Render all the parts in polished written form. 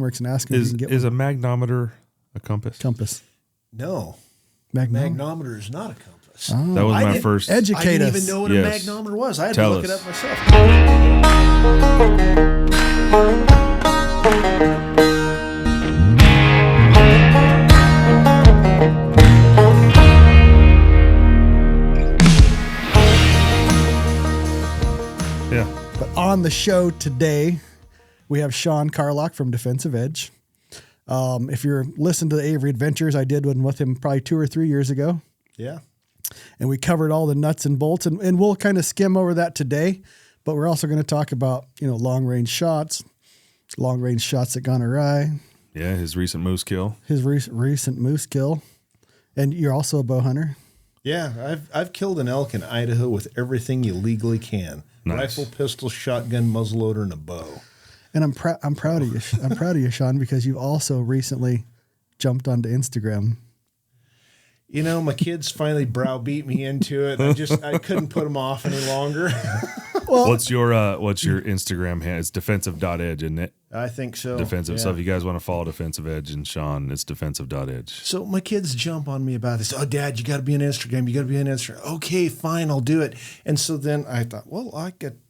works and ask him if he can get Is one. a magnometer a compass? Compass. No. Magnometer. Magnometer is not a compass. Oh. That was I my didn't- first. Educate I didn't us. even know what Yes. a magnometer was. I had Tell to look it us. up myself. Yeah. But on the show today, we have Shawn Carlock from Defensive Edge. If you're listening to the Avery Adventures, I did one with him probably 2 or 3 years ago. Yeah. And we covered all the nuts and bolts, and we'll kind of skim over that today. But we're also going to talk about, long range shots that gone awry, Yeah. His recent moose kill. his recent moose kill. And you're also a bow hunter. Yeah, I've killed an elk in Idaho with everything you legally can. Nice. Rifle, pistol, shotgun, muzzleloader, and a bow. And I'm proud of you. I'm proud of you, Shawn, because you've also recently jumped onto Instagram. My kids finally browbeat me into it. I couldn't put them off any longer. Well, What's your Instagram hand? It's defensive.edge, isn't it? I think so. Defensive. Yeah. So if you guys want to follow Defensive Edge and Shawn, it's defensive.edge. So my kids jump on me about this. Oh, Dad, you got to be on Instagram. You got to be on Instagram. Okay, fine, I'll do it. And so then I thought, well,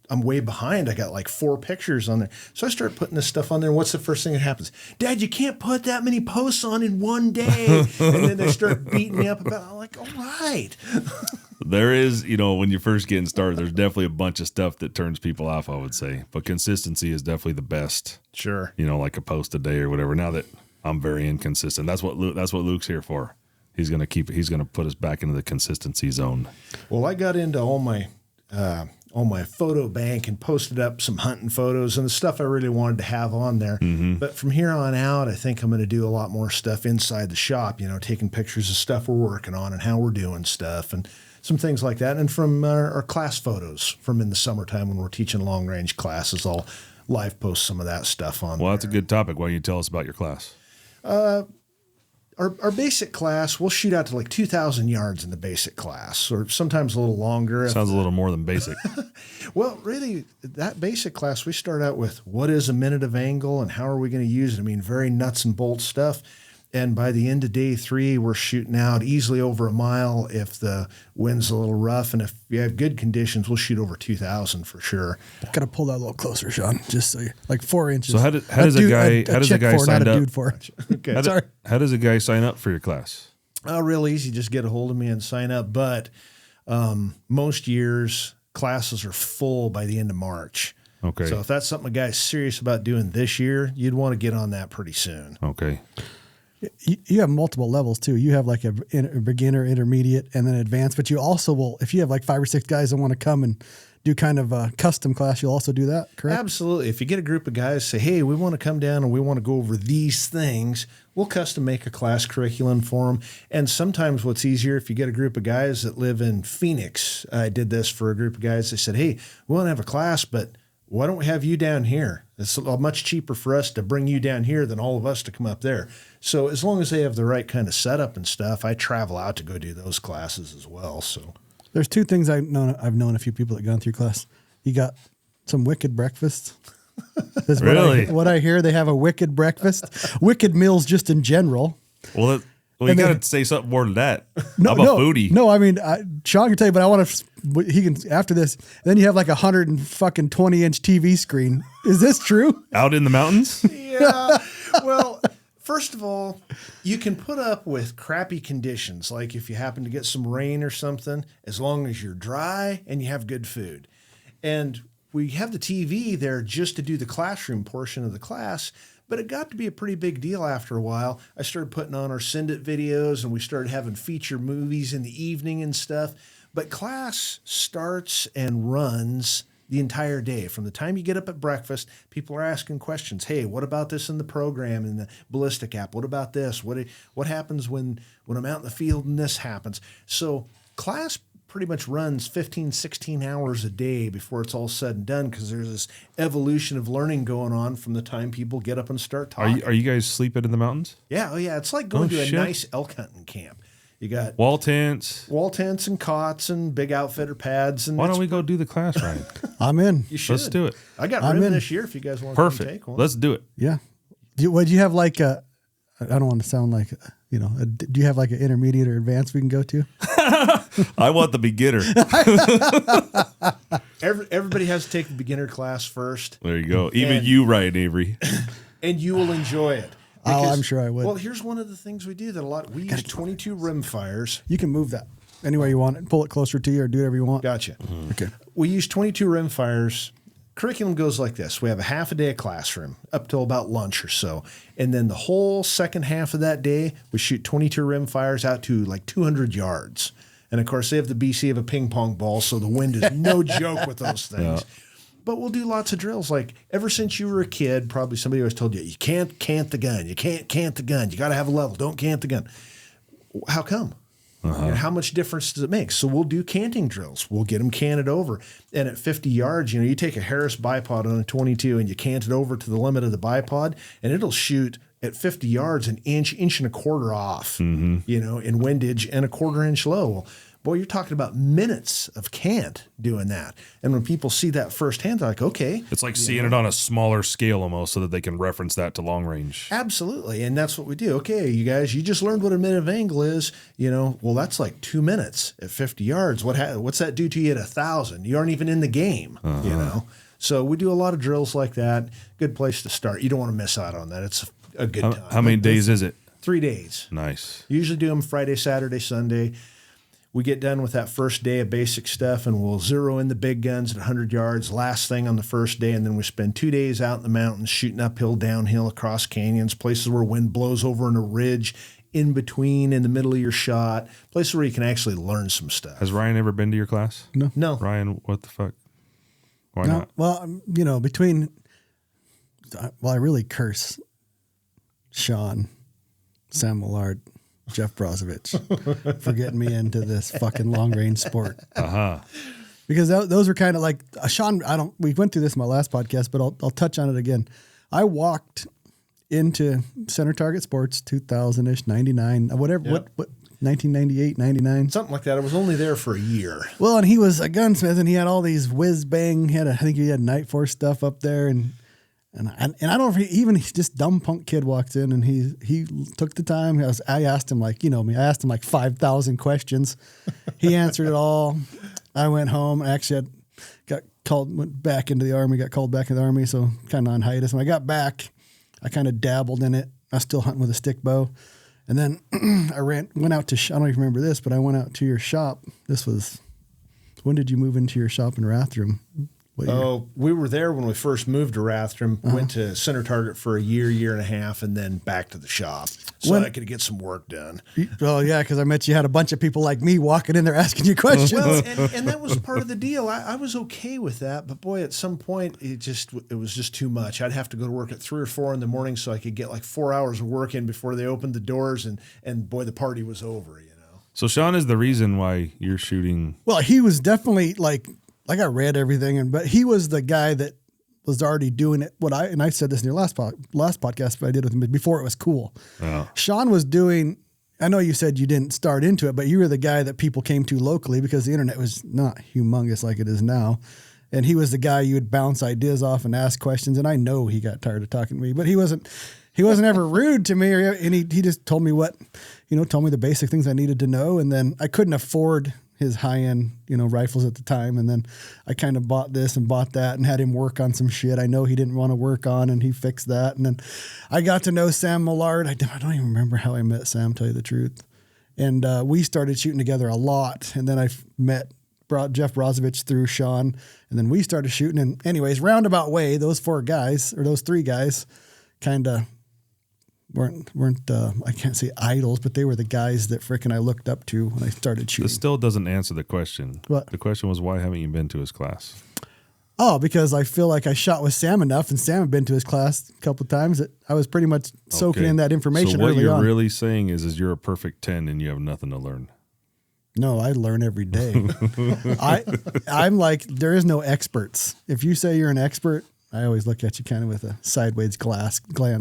I'm way behind. I got like 4 pictures on there. So I start putting this stuff on there. And what's the first thing that happens? Dad, you can't put that many posts on in one day. And then they start beating me up about it. I'm like, all right. There is, when you're first getting started, there's definitely a bunch of stuff that turns people off, I would say. But consistency is definitely the best. Sure. Like a post a day or whatever. Now that I'm very inconsistent, that's what Luke's here for. He's gonna put us back into the consistency zone. Well, I got into all my photo bank and posted up some hunting photos and the stuff I really wanted to have on there. Mm-hmm. But from here on out, I think I'm going to do a lot more stuff inside the shop, taking pictures of stuff we're working on and how we're doing stuff and some things like that. And from our class photos from in the summertime when we're teaching long range classes, I'll live post some of that stuff on Well, that's a good topic. Why don't you tell us about your class? Our basic class, we'll shoot out to like 2,000 yards in the basic class, or sometimes a little longer. Sounds a little more than basic. Well, really, that basic class, we start out with what is a minute of angle and how are we going to use it? I mean, very nuts and bolts stuff. And by the end of day 3, we're shooting out easily over a mile if the wind's a little rough. And if you have good conditions, we'll shoot over 2,000 for sure. got to pull that a little closer, Shawn, just so you, like 4 inches. So how does a guy sign up? Dude for. Okay. Sorry. How does a guy sign up for your class? Real easy. Just get a hold of me and sign up. But most years, classes are full by the end of March. Okay. So if that's something a guy's serious about doing this year, you'd want to get on that pretty soon. Okay. You have multiple levels too. You have like a beginner, intermediate, and then advanced. But you also will, if you have like 5 or 6 guys that want to come and do kind of a custom class, you'll also do that, correct? Absolutely. If you get a group of guys say, hey, we want to come down and we want to go over these things, we'll custom make a class curriculum for them. And sometimes what's easier, if you get a group of guys that live in Phoenix, I did this for a group of guys. They said, hey, we want to have a class, but why don't we have you down here? It's much cheaper for us to bring you down here than all of us to come up there. So as long as they have the right kind of setup and stuff, I travel out to go do those classes as well. So There's 2 things I've known a few people that gone through class. You got some wicked breakfast. That's Really? What I hear, they have a wicked breakfast. Wicked meals just in general. Well, you got to say something more than that. I'm a foodie. No, I mean, Shawn can tell you, but I want to, he can, after this, then you have like 120-inch TV screen. Is this true? Out in the mountains? yeah, well, first of all, you can put up with crappy conditions, like if you happen to get some rain or something, as long as you're dry and you have good food. And we have the TV there just to do the classroom portion of the class, but it got to be a pretty big deal after a while. I started putting on our Send It videos, and we started having feature movies in the evening and stuff. But class starts and runs the entire day. From the time you get up at breakfast, people are asking questions. Hey, what about this in the program, in the ballistic app? What about this? What happens when I'm out in the field and this happens? So class pretty much runs 15, 16 hours a day before it's all said and done, because there's this evolution of learning going on from the time people get up and start talking. Are you guys sleeping in the mountains? Yeah. Oh, yeah. It's like going to a shit. nice elk hunting camp. You got Wall tents. and cots and big outfitter pads. And Why don't we go do the class ride? I'm in. You should. Let's do it. I got I'm rim in. this year if you guys want to Perfect. take one. Let's do it. Yeah. Would you have like a? I don't want to sound like do you have like an intermediate or advanced we can go to? I want the beginner. Everybody has to take the beginner class first. There you go. Even you, Ryan Avery. And you will enjoy it. I'm sure I would. Well, here's one of the things we do that we use 22 rim fires. You can move that anywhere you want it. Pull it closer to you or do whatever you want. Gotcha. Mm-hmm. Okay. We use 22 rim fires. Curriculum goes like this. We have a half a day of classroom up till about lunch or so. And then the whole second half of that day, we shoot 22 rim fires out to like 200 yards. And of course, they have the BC of a ping pong ball, so the wind is no joke with those things. Yeah. But we'll do lots of drills. Like ever since you were a kid, probably somebody always told you can't cant the gun. You can't cant the gun. You got to have a level. Don't cant the gun. How come? And how much difference does it make? So we'll do canting drills. We'll get them canted over. And at 50 yards, you take a Harris bipod on a 22 and you cant it over to the limit of the bipod, and it'll shoot at 50 yards an inch and a quarter off, in windage and a quarter-inch low. Well, boy, you're talking about minutes of cant doing that. And when people see that firsthand, they're like, okay. It's like seeing it on a smaller scale almost so that they can reference that to long range. Absolutely. And that's what we do. Okay, you guys, you just learned what a minute of angle is. Well, that's like 2 minutes at 50 yards. What's that do to you at 1,000? You aren't even in the game, So we do a lot of drills like that. Good place to start. You don't want to miss out on that. It's a good time. How many days is it? 3 days. Nice. Usually do them Friday, Saturday, Sunday. We get done with that first day of basic stuff, and we'll zero in the big guns at 100 yards, last thing on the first day, and then we spend 2 days out in the mountains shooting uphill, downhill, across canyons, places where wind blows over in a ridge, in between, in the middle of your shot, places where you can actually learn some stuff. Has Ryan ever been to your class? No. Ryan, what the fuck? Why not? Well, I really curse Shawn, Sam Millard, Jeff Brozovich for getting me into this fucking long range sport. Because those were kind of like Shawn. We went through this in my last podcast, but I'll touch on it again. I walked into Center Target Sports 2000-ish, 99, whatever, what 1998, 99. Something like that. I was only there for a year. Well, and he was a gunsmith and he had all these whiz bang. I think he had Night Force stuff up there and I don't know if even just dumb punk kid walks in and he took the time. I asked him me. I asked him like 5,000 questions. He answered it all. I went home. I actually went back into the Army. Got called back into the Army, so kind of on hiatus. When I got back, I kind of dabbled in it. I was still hunting with a stick bow, and then I went out to. I don't even remember this, but I went out to your shop. This was when did you move into your shop in Rathdrum? Oh, we were there when we first moved to Rathdrum, went to Center Target for a year and a half, and then back to the shop so I could get some work done. Well, yeah, because I met you had a bunch of people like me walking in there asking you questions. Well, and that was part of the deal. I was okay with that, but boy, at some point, it was just too much. I'd have to go to work at 3 or 4 in the morning so I could get like 4 hours of work in before they opened the doors, and boy, the party was over, So Shawn is the reason why you're shooting. Well, he was definitely like I read everything, but he was the guy that was already doing it. I said this in your last podcast, but I did with him before it was cool. Oh. Shawn was doing. I know you said you didn't start into it, but you were the guy that people came to locally because the internet was not humongous like it is now, and he was the guy you would bounce ideas off and ask questions. And I know he got tired of talking to me, but he wasn't ever rude to me, and he just told me told me the basic things I needed to know, and then I couldn't afford his high-end, rifles at the time. And then I kind of bought this and bought that and had him work on some shit I know he didn't want to work on, and he fixed that. And then I got to know Sam Millard. I don't even remember how I met Sam, tell you the truth. And we started shooting together a lot. And then I met Jeff Brozovich through Shawn, and then we started shooting. And anyways, roundabout way, those 3 guys kind of weren't I can't say idols, but they were the guys that frickin' I looked up to when I started shooting. This still doesn't answer the question. What? The question was, why haven't you been to his class? Oh, because I feel like I shot with Sam enough, and Sam had been to his class a couple of times that I was pretty much soaking in that information early on. So what you're really saying is you're a perfect 10 and you have nothing to learn. No, I learn every day. I'm like, there is no experts. If you say you're an expert, I always look at you kind of with a sideways glance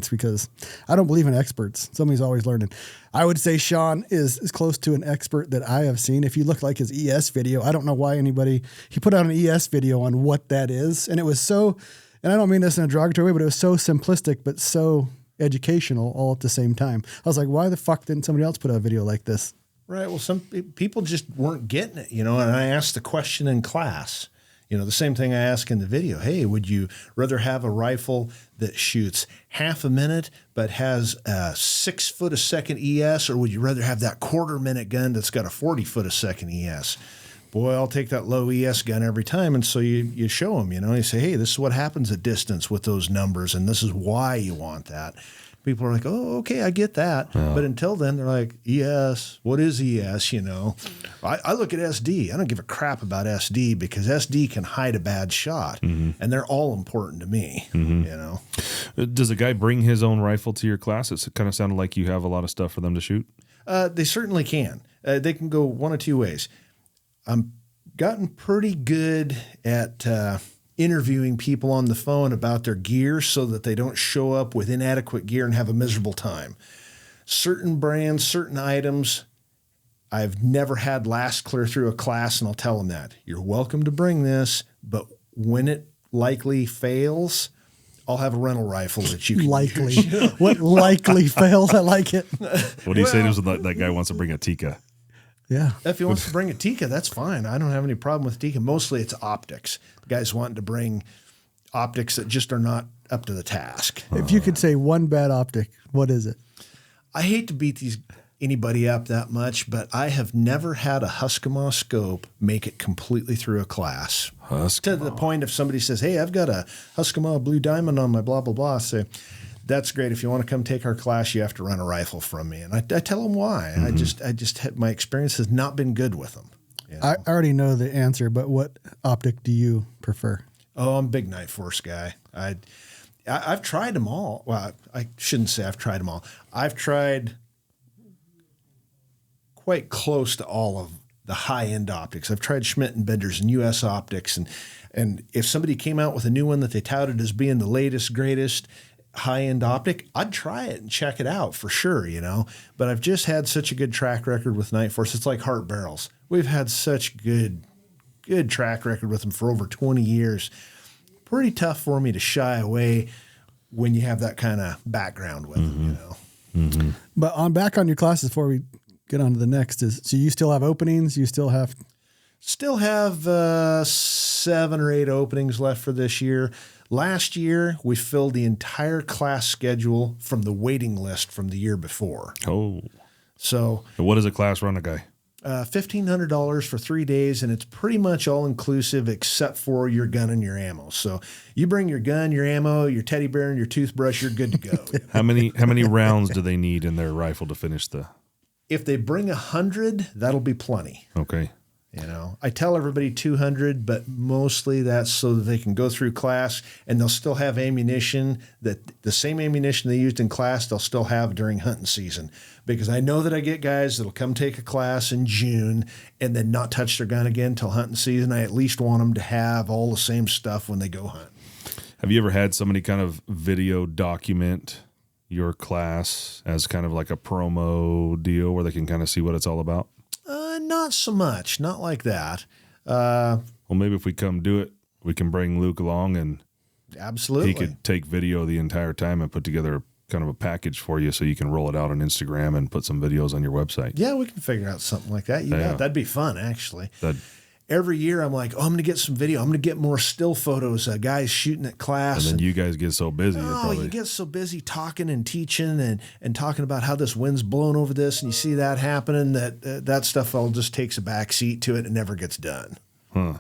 because I don't believe in experts. Somebody's always learning. I would say Shawn is as close to an expert that I have seen. If you look like his ES video, I don't know why he put out an ES video on what that is. And it was so, and I don't mean this in a derogatory way, but it was so simplistic, but so educational all at the same time. I was like, why the fuck didn't somebody else put out a video like this? Right. Well, some people just weren't getting it, and I asked the question in class, the same thing I ask in the video. Hey, would you rather have a rifle that shoots half a minute but has a 6 foot a second ES, or would you rather have that quarter-minute gun that's got a 40 foot a second ES? Boy, I'll take that low ES gun every time. And so you show them, you say, hey, this is what happens at distance with those numbers, and this is why you want that. People are like, oh, okay, I get that. Yeah. But until then, they're like, ES, what is ES? I look at SD. I don't give a crap about SD because SD can hide a bad shot, and they're all important to me. Does a guy bring his own rifle to your class? It kind of sounded like you have a lot of stuff for them to shoot. They certainly can. They can go one of two ways. I'm gotten pretty good at interviewing people on the phone about their gear so that they don't show up with inadequate gear and have a miserable time. Certain brands, certain items, I've never had last clear through a class, and I'll tell them that. You're welcome to bring this, but when it likely fails, I'll have a rental rifle that you can likely use. What likely fails? I like it. What do you say to that guy wants to bring a Tika? Yeah. If he wants to bring a Tika, that's fine. I don't have any problem with Tika. Mostly it's optics. The guys wanting to bring optics that just are not up to the task. If you could say one bad optic, what is it? I hate to beat anybody up that much, but I have never had a Huskamaw scope make it completely through a class. To the point if somebody says, hey, I've got a Huskamaw Blue Diamond on my blah, blah, blah, I say, that's great. If you want to come take our class, you have to run a rifle from me. And I tell them why. My experience has not been good with them. I already know the answer, but what optic do you prefer? Oh, I'm a big Night Force guy. I've tried them all. Well, I shouldn't say I've tried them all. I've tried quite close to all of the high-end optics. I've tried Schmidt and Benders and US Optics. And if somebody came out with a new one that they touted as being the latest, greatest, high-end optic, I'd try it and check it out for sure, But I've just had such a good track record with Night Force. It's like Hart Barrels. We've had such good track record with them for over 20 years. Pretty tough for me to shy away when you have that kind of background with them, But back on your classes before we get on to the next so you still have openings? You still have 7 or 8 openings left for this year. Last year, we filled the entire class schedule from the waiting list from the year before. Oh. So what does a class run a guy? $1,500 for 3 days, and it's pretty much all inclusive except for your gun and your ammo. So you bring your gun, your ammo, your teddy bear, and your toothbrush, you're good to go. How many rounds do they need in their rifle to finish the? If they bring 100, that'll be plenty. Okay. I tell everybody 200, but mostly that's so that they can go through class and they'll still have ammunition, that the same ammunition they used in class, they'll still have during hunting season. Because I know that I get guys that'll come take a class in June and then not touch their gun again till hunting season. I at least want them to have all the same stuff when they go hunt. Have you ever had somebody kind of video document your class as kind of like a promo deal where they can kind of see what it's all about? Not so much. Not like that. Well, maybe if we come do it, we can bring Luke along and absolutely he could take video the entire time and put together kind of a package for you so you can roll it out on Instagram and put some videos on your website. Yeah, we can figure out something like that. That'd be fun, actually. Every year I'm like, I'm going to get some video. I'm going to get more still photos, guys shooting at class. And then you guys get so busy. You get so busy talking and teaching and talking about how this wind's blowing over this, and you see that happening, that stuff all just takes a back seat to it and never gets done. Huh.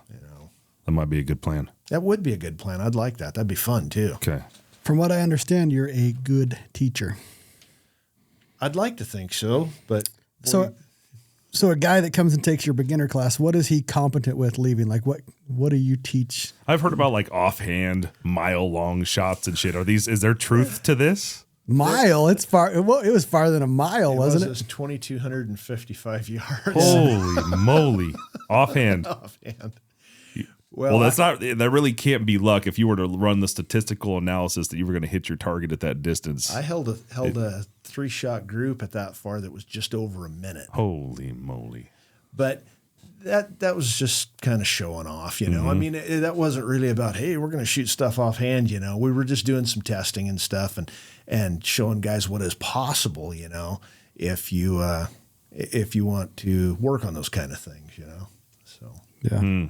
That might be a good plan. That would be a good plan. I'd like that. That'd be fun, too. Okay. From what I understand, you're a good teacher. I'd like to think so, but... So a guy that comes and takes your beginner class, what is he competent with leaving? Like what do you teach? I've heard about like offhand mile-long shots and shit. Is there truth to this? Mile? It's far. Well, it was farther than a mile, wasn't it? It was 2,255 yards. Holy moly. Offhand. Offhand. Well, that really can't be luck if you were to run the statistical analysis that you were going to hit your target at that distance. I held a 3-shot group at that far that was just over a minute. Holy moly. But that was just kind of showing off, you know. I mean, that wasn't really about, hey, we're going to shoot stuff offhand, you know. We were just doing some testing and stuff and showing guys what is possible, you know, if you want to work on those kind of things, you know. So Yeah.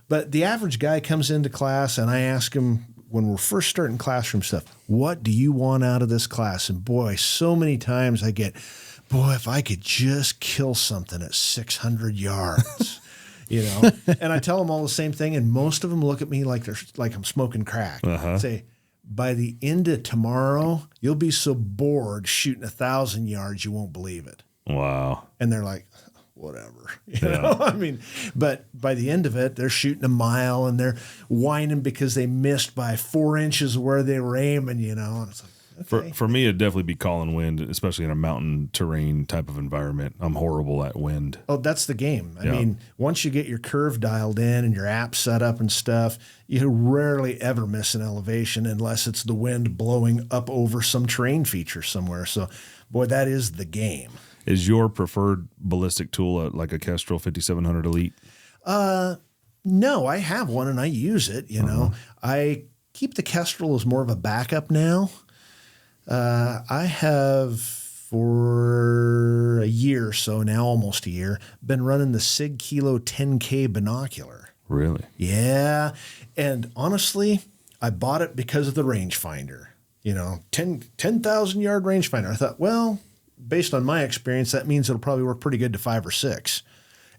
But the average guy comes into class, and I ask him when we're first starting classroom stuff, what do you want out of this class? And boy, so many times I get, boy, if I could just kill something at 600 yards, you know. And I tell them all the same thing, and most of them look at me like I'm smoking crack. Say, by the end of tomorrow, you'll be so bored shooting 1,000 yards you won't believe it. Wow. And they're like, whatever, you know. I mean, but by the end of it, they're shooting a mile and they're whining because they missed by 4 inches of where they were aiming, you know. And it's like, okay. For me, it'd definitely be calling wind, especially in a mountain terrain type of environment. I'm horrible at wind. Oh, that's the game. I mean, once you get your curve dialed in and your app set up and stuff, you rarely ever miss an elevation unless it's the wind blowing up over some terrain feature somewhere. So, boy, that is the game. Is your preferred ballistic tool like a Kestrel 5700 Elite? No, I have one and I use it. You know, I keep the Kestrel as more of a backup now. I have for a year or so now, almost a year, been running the Sig Kilo 10K binocular. Really? Yeah. And honestly, I bought it because of the rangefinder. You know, 10,000 yard rangefinder. I thought, well, based on my experience, that means it'll probably work pretty good to 5 or 6.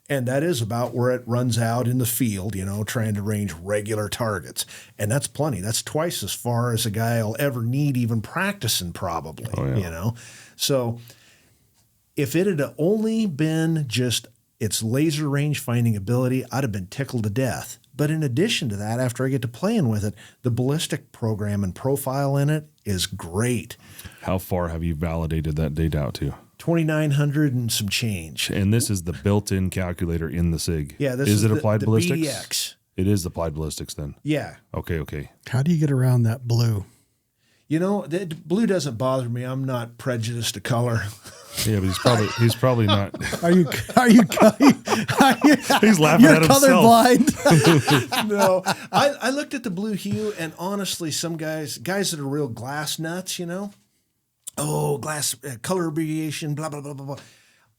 And that is about where it runs out in the field, you know, trying to range regular targets. And that's plenty. That's twice as far as a guy will ever need even practicing probably, you know. So if it had only been just its laser range finding ability, I'd have been tickled to death. But in addition to that, after I get to playing with it, the ballistic program and profile in it is great. How far have you validated that data out to? 2,900 and some change. And this is the built-in calculator in the SIG. Yeah, this is it applied the ballistics? BDX. It is applied ballistics then. Yeah. Okay. How do you get around that blue? You know, the blue doesn't bother me. I'm not prejudiced to color. Yeah, but he's probably not. Are you He's laughing you're at himself. colorblind? No, I looked at the blue hue, and honestly, some guys that are real glass nuts, you know, glass color abbreviation, blah blah blah blah blah.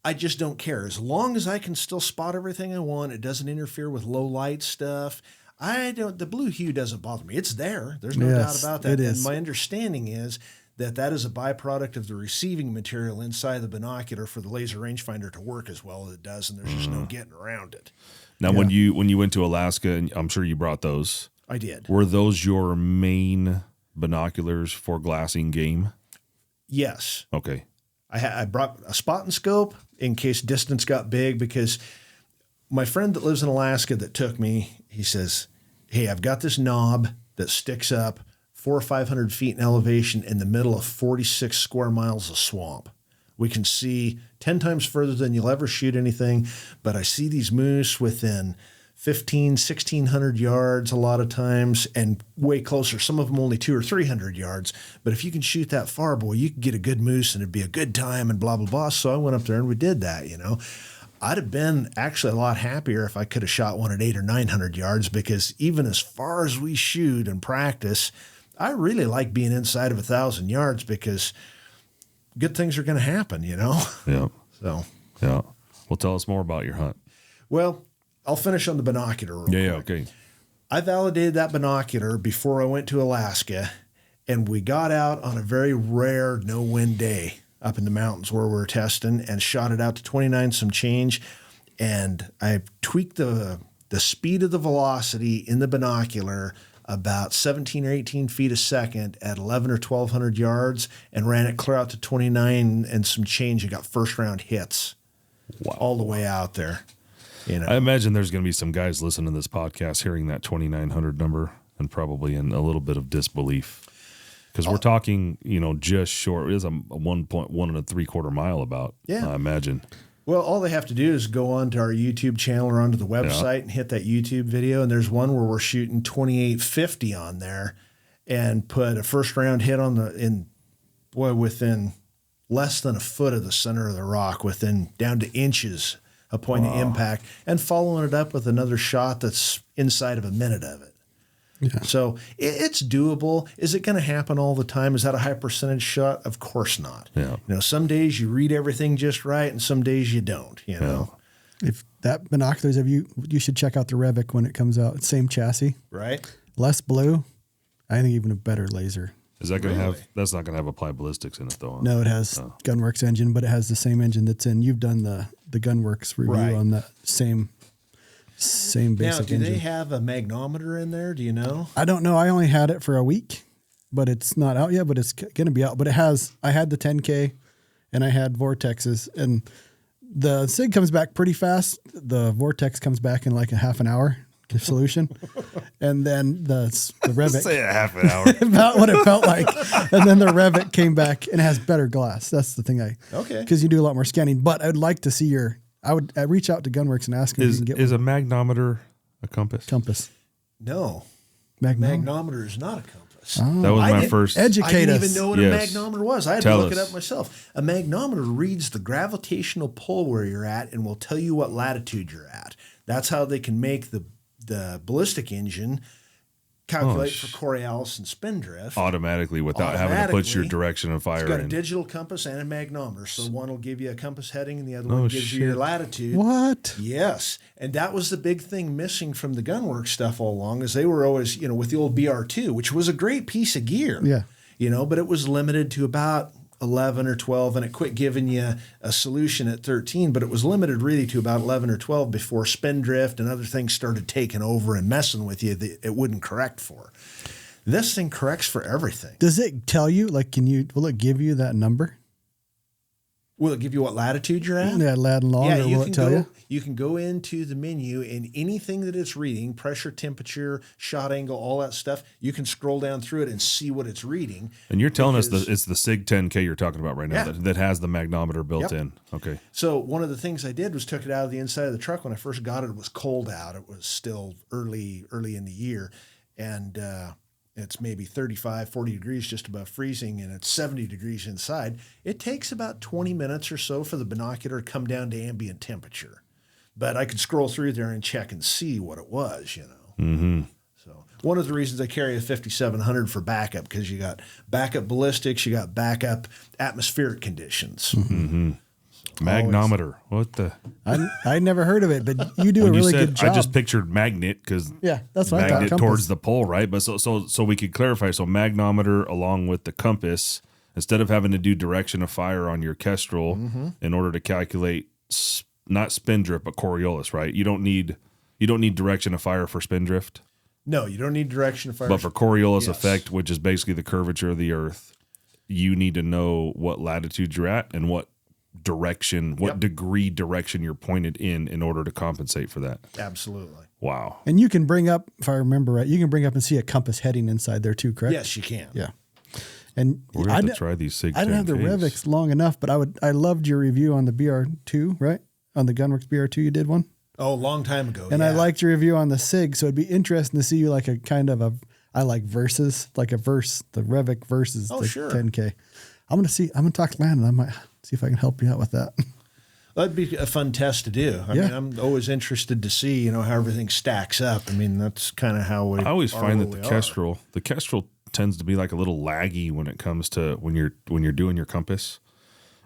I just don't care as long as I can still spot everything I want. It doesn't interfere with low light stuff. The blue hue doesn't bother me. It's there. There's no doubt about that. It is. And my understanding is that is a byproduct of the receiving material inside the binocular for the laser rangefinder to work as well as it does, and there's just no getting around it. Now, when you went to Alaska, and I'm sure you brought those. I did. Were those your main binoculars for glassing game? Yes. Okay. I brought a spot and scope in case distance got big, because my friend that lives in Alaska that took me, he says, hey, I've got this knob that sticks up 400 or 500 feet in elevation in the middle of 46 square miles of swamp. We can see 10 times further than you'll ever shoot anything, but I see these moose within 1,600 yards a lot of times, and way closer. Some of them only 200 or 300 yards. But if you can shoot that far, boy, you can get a good moose and it'd be a good time and blah, blah, blah. So I went up there and we did that, you know. I'd have been actually a lot happier if I could have shot one at 800 or 900 yards, because even as far as we shoot and practice, I really like being inside of 1,000 yards because good things are going to happen, you know? Yeah. So. Yeah. Well, tell us more about your hunt. Well, I'll finish on the binocular real quick. Yeah, okay. I validated that binocular before I went to Alaska, and we got out on a very rare no-wind day up in the mountains where we were testing and shot it out to 29 some change, and I tweaked the speed of the velocity in the binocular about 17 or 18 feet a second at 11 or 1,200 yards and ran it clear out to 29 and some change and got first-round hits all the way out there. You know. I imagine there's going to be some guys listening to this podcast hearing that 2,900 number and probably in a little bit of disbelief, because we're talking, you know, just short. It is a 1.1 mile about. Yeah. I imagine. Well, all they have to do is go onto our YouTube channel or onto the website and hit that YouTube video. And there's one where we're shooting 2850 on there and put a first round hit within less than a foot of the center of the rock, down to inches a point of impact, and following it up with another shot that's inside of a minute of it. Yeah. So it's doable. Is it going to happen all the time? Is that a high percentage shot? Of course not. Yeah. Some days you read everything just right, and some days you don't. If that binoculars, you should check out the Revic when it comes out. Same chassis, Right. less blue. I think even a better laser. Is that going to have? That's not going to have applied ballistics in it, though. Huh? No, it has Gunworks engine, but it has the same engine that's in. You've done the Gunworks review on that same basic Now, do engine. they have a magnometer in there? Do you know? I don't know. I only had it for a week, but it's not out yet. But it's going to be out. But it has. I had the 10K, and I had Vortexes, and the SIG comes back pretty fast. The Vortex comes back in like a half an hour solution, and then the Revic Say a half an hour. about what it felt like, and then the Revic came back and it has better glass. That's the thing because you do a lot more scanning. But I'd like to see I'd reach out to Gunworks and ask them if you can get Is a magnometer a compass? No. Magnometer. Magnometer is not a compass. Oh. That was my first. I Educate didn't us. even know what Yes. a magnometer was. I had Tell to look us. it up myself. A magnometer reads the gravitational pull where you're at and will tell you what latitude you're at. That's how they can make the ballistic engine calculate for Coriolis and spindrift Automatically without having to put your Automatically. direction of fire It's got a in. digital compass and a magnometer. So one will give you a compass heading and the other one gives you your shit. latitude. What? Yes. And that was the big thing missing from the Gunworks stuff all along is they were always, with the old BR2, which was a great piece of gear. Yeah. But it was limited to about 11 or 12 and it quit giving you a solution at 13, but it was limited really to about 11 or 12 before spindrift and other things started taking over and messing with you that it wouldn't correct for. This thing corrects for everything. Does it tell you, will it give you that number? Will it give you what latitude you're at? Yeah, lat and long, or will it tell you? You can go into the menu and anything that it's reading, pressure, temperature, shot angle, all that stuff, you can scroll down through it and see what it's reading. And you're telling us it's the SIG 10K you're talking about right now Yeah. that has the magnometer built in. Okay. So one of the things I did was took it out of the inside of the truck. When I first got it, it was cold out. It was still early in the year. And it's maybe 35, 40 degrees just above freezing, and it's 70 degrees inside. It takes about 20 minutes or so for the binocular to come down to ambient temperature. But I could scroll through there and check and see what it was, Mm-hmm. So one of the reasons I carry a 5700 for backup, because you got backup ballistics, you got backup atmospheric conditions. Mm-hmm. Magnometer. What the? I never heard of it, but you do a When you really said, good job. I just pictured magnet because that's what I thought. magnet Compass. towards the pole, right? But so we could clarify. So magnometer along with the compass, instead of having to do direction of fire on your Kestrel in order to calculate not spindrift but Coriolis, right? You don't need direction of fire for spindrift. No, you don't need direction of fire. But for Coriolis effect, which is basically the curvature of the Earth, you need to know what latitude you're at and what direction, degree direction you're pointed in order to compensate for that. Absolutely. Wow. And you can bring up, if I remember right, you can bring up and see a compass heading inside there too, correct? Yes, you can. Yeah. And We're going to have to try these SIG 10Ks. I didn't have the Revics long enough, but I loved your review on the BR2, right? On the Gunworks BR2, you did one? Oh, a long time ago. And I liked your review on the SIG, so it'd be interesting to see you like a kind of I like versus, like a verse, the Revic versus the 10K. I'm going to talk to Landon. I might see if I can help you out with that. That'd be a fun test to do. I mean, I'm always interested to see, how everything stacks up. I mean, that's kind of how I always find that the Kestrel tends to be like a little laggy when it comes to when you're doing your compass.